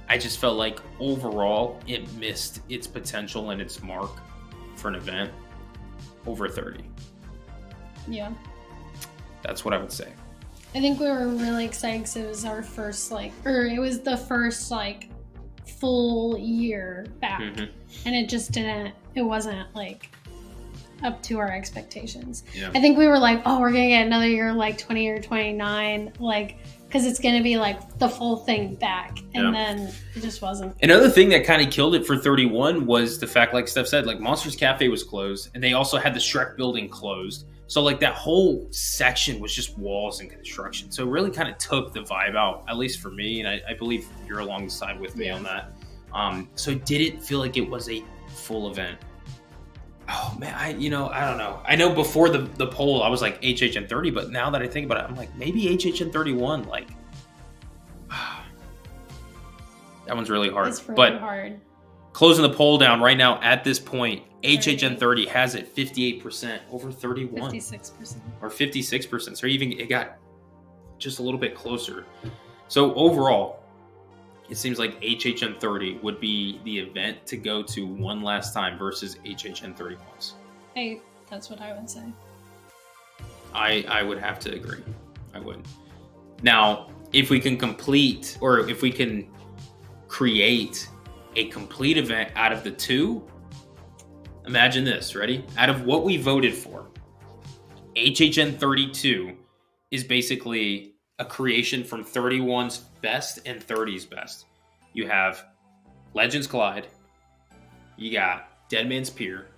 I just felt like overall it missed its potential and its mark for an event over 30. Yeah. That's what I would say. I think we were really excited because it was our first it was the first full year back. Mhm. And it wasn't like up to our expectations. Yeah. I think we were like, oh, we're going to get another year like 20 or 29, like, because it's going to be like the full thing back. And then it just wasn't. Another thing that kind of killed it for 31 was the fact, like Steph said, like Monsters Cafe was closed, and they also had the Shrek building closed. So like that whole section was just walls and construction. So it really kind of took the vibe out, at least for me. And I believe you're alongside with me on that. So it didn't feel like it was a full event. Oh man, I don't know. I know before the poll I was like HHN30, but now that I think about it, I'm like maybe HHN31. Like that one's really hard. It's really hard. Closing the poll down right now at this point, HHN30 has it 58% over 31. 56%. Or 56%. So even it got just a little bit closer. So overall, it seems like HHN30 would be the event to go to one last time versus HHN31s. Hey, that's what I would say. I would have to agree. I would. Now, if we can complete, or if we can create a complete event out of the two, imagine this, ready? Out of what we voted for, HHN32 is basically a creation from 31's best and 30's best. You have Legends Collide, you got Dead Man's Pier,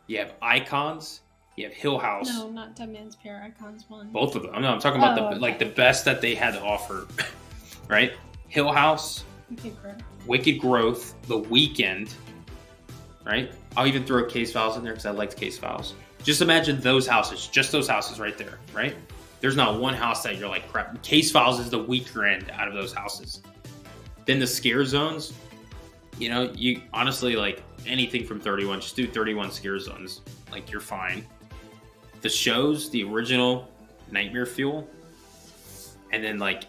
you have Icons, you have Hill House. No, not Dead Man's Pier. Icons won. Both of them. No, I'm talking about like the best that they had to offer, right? Hill House, Wicked Growth, The Weekend, right? I'll even throw Case Files in there because I liked Case Files. Just imagine those houses, just those houses right there, right? There's not one house that you're like, crap. Case Files is the weaker end out of those houses. Then the scare zones, you honestly, like anything from 31, just do 31 scare zones. Like you're fine. The shows, the original Nightmare Fuel, and then like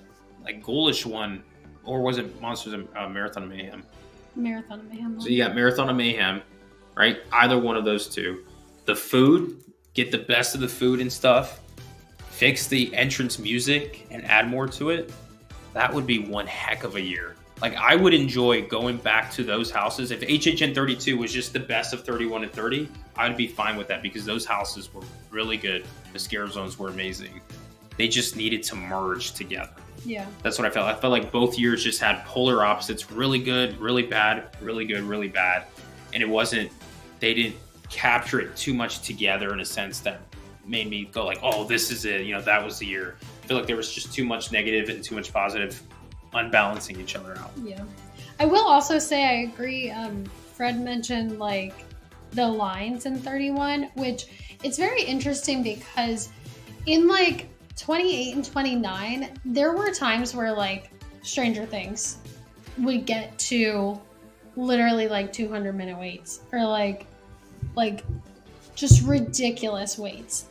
Ghoulish one, or was it Monsters of Marathon of Mayhem? Marathon of Mayhem. So you got Marathon of Mayhem, right? Either one of those two. The food, get the best of the food and stuff. Fix the entrance music and add more to it. That would be one heck of a year. Like I would enjoy going back to those houses. If HHN 32 was just the best of 31 and 30, I would be fine with that because those houses were really good. The scare zones were amazing. They just needed to merge together. Yeah. That's what I felt. I felt like both years just had polar opposites, really good, really bad, really good, really bad. And they didn't capture it too much together in a sense that made me go like, oh, this is it. That was the year. I feel like there was just too much negative and too much positive, unbalancing each other out. Yeah. I will also say I agree. Fred mentioned like the lines in 31, which it's very interesting because in like 28 and 29, there were times where like Stranger Things would get to literally like 200-minute waits or like just ridiculous waits.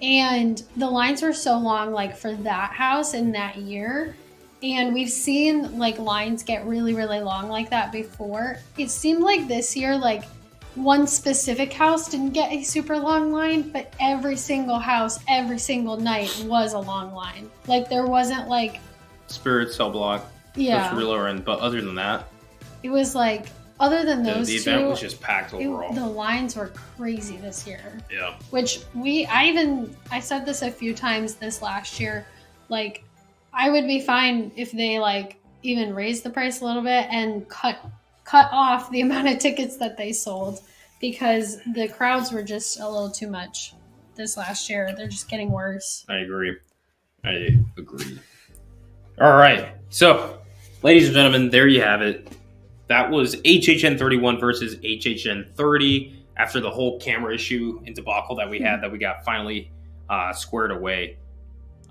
And the lines were so long like for that house in that year. And we've seen like lines get really, really long like that before. It seemed like this year, like one specific house didn't get a super long line, but every single house, every single night was a long line. Like there wasn't like Spirit Cell Block. Yeah. That's real end. But other than that, it was like other than those the two, event was just packed overall. The lines were crazy this year. Yeah. Which I said this a few times this last year, like I would be fine if they like even raised the price a little bit and cut off the amount of tickets that they sold because the crowds were just a little too much this last year. They're just getting worse. I agree. All right. So, ladies and gentlemen, there you have it. That was HHN31 versus HHN30 after the whole camera issue and debacle that we had that we got finally squared away.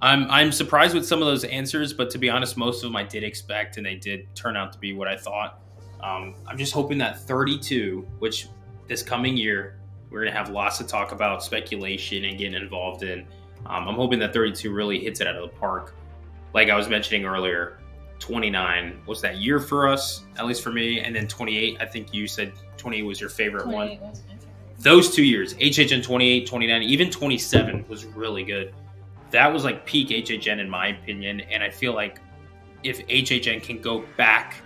I'm surprised with some of those answers, but to be honest, most of them I did expect, and they did turn out to be what I thought. I'm just hoping that 32, which this coming year, we're going to have lots to talk about, speculation and getting involved in. I'm hoping that 32 really hits it out of the park. Like I was mentioning earlier, 29 was that year for us, at least for me. And then 28, I think you said 28 was your favorite one. Was my favorite. Those 2 years, HHN 28, 29, even 27 was really good. That was like peak HHN in my opinion. And I feel like if HHN can go back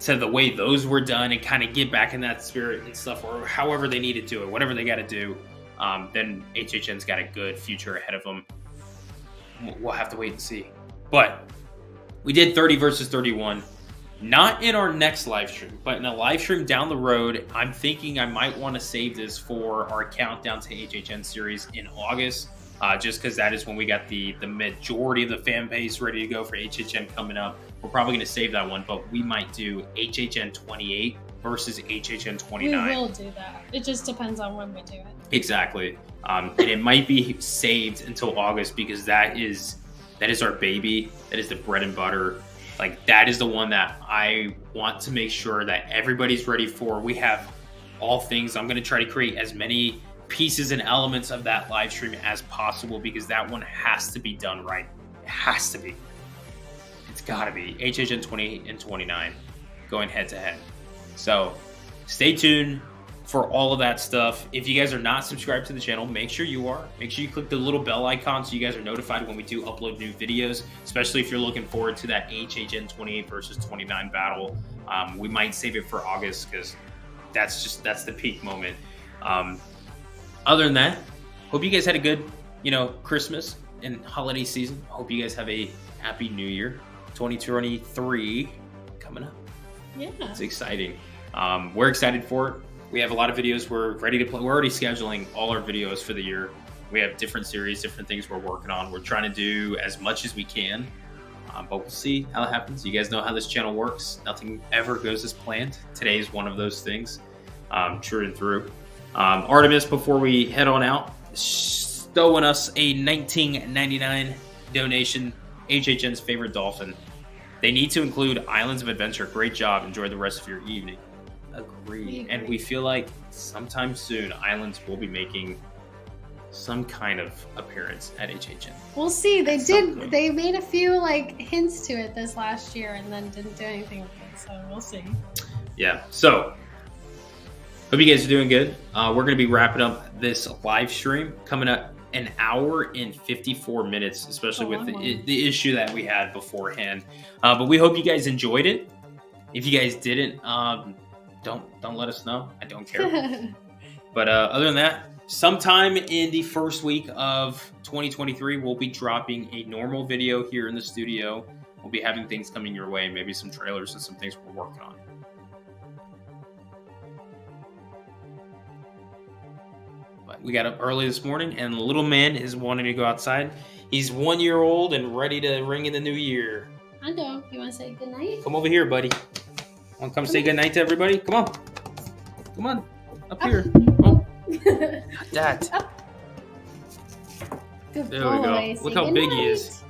to the way those were done and kind of get back in that spirit and stuff, or however they need to do it, whatever they got to do, then HHN's got a good future ahead of them. We'll have to wait and see. But we did 30 versus 31, not in our next live stream, but in a live stream down the road. I'm thinking I might want to save this for our countdown to HHN series in August, just because that is when we got the majority of the fan base ready to go for HHN coming up. We're probably going to save that one, but we might do HHN28 versus HHN29. We will do that. It just depends on when we do it. Exactly. And it might be saved until August because that is our baby. That is the bread and butter. Like, that is the one that I want to make sure that everybody's ready for. We have all things. I'm going to try to create as many pieces and elements of that live stream as possible because that one has to be done right. It has to be. It's got to be HHN 28 and 29 going head to head. So stay tuned for all of that stuff. If you guys are not subscribed to the channel, make sure you are. Make sure you click the little bell icon so you guys are notified when we do upload new videos, especially if you're looking forward to that HHN 28 versus 29 battle. We might save it for August because that's the peak moment. Other than that, hope you guys had a good, Christmas and holiday season. Hope you guys have a happy new year. 2023 coming up. Yeah. It's exciting. We're excited for it. We have a lot of videos we're ready to play. We're already scheduling all our videos for the year. We have different series, different things we're working on. We're trying to do as much as we can, but we'll see how it happens. You guys know how this channel works. Nothing ever goes as planned. Today is one of those things, true and through. Artemis, before we head on out, throwing us a $19.99 donation. HHN's favorite dolphin. They need to include Islands of Adventure. Great job. Enjoy the rest of your evening. Agreed. And we feel like sometime soon, Islands will be making some kind of appearance at HHN. We'll see. They made a few hints to it this last year and then didn't do anything with it. So we'll see. Yeah. So hope you guys are doing good. We're going to be wrapping up this live stream coming up an hour and 54 minutes, especially with the issue that we had beforehand. But we hope you guys enjoyed it. If you guys didn't, don't let us know. I don't care. But other than that, sometime in the first week of 2023, we'll be dropping a normal video here in the studio. We'll be having things coming your way, maybe some trailers and some things we're working on. We got up early this morning, and the little man is wanting to go outside. He's 1 year old and ready to ring in the new year. I know. You want to say goodnight? Come over here, buddy. Want to come say goodnight to everybody? Come on. Come on. Up here. Oh. Not that. Up. Good There boy. we go. Say Look how big he is.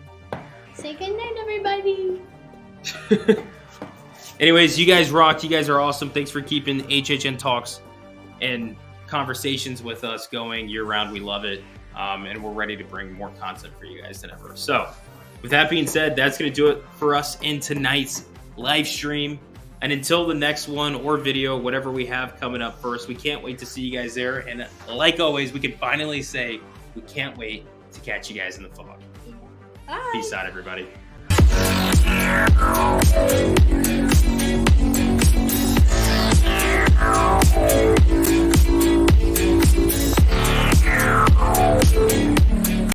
Say goodnight, everybody. Anyways, you guys rock. You guys are awesome. Thanks for keeping HHN talks and conversations with us going year round. We love it, and we're ready to bring more content for you guys than ever. So with that being said, that's going to do it for us in tonight's live stream, and until the next one or video, whatever we have coming up first, we can't wait to see you guys there. And like always, we can finally say we can't wait to catch you guys in the fog. Bye. Peace out, everybody.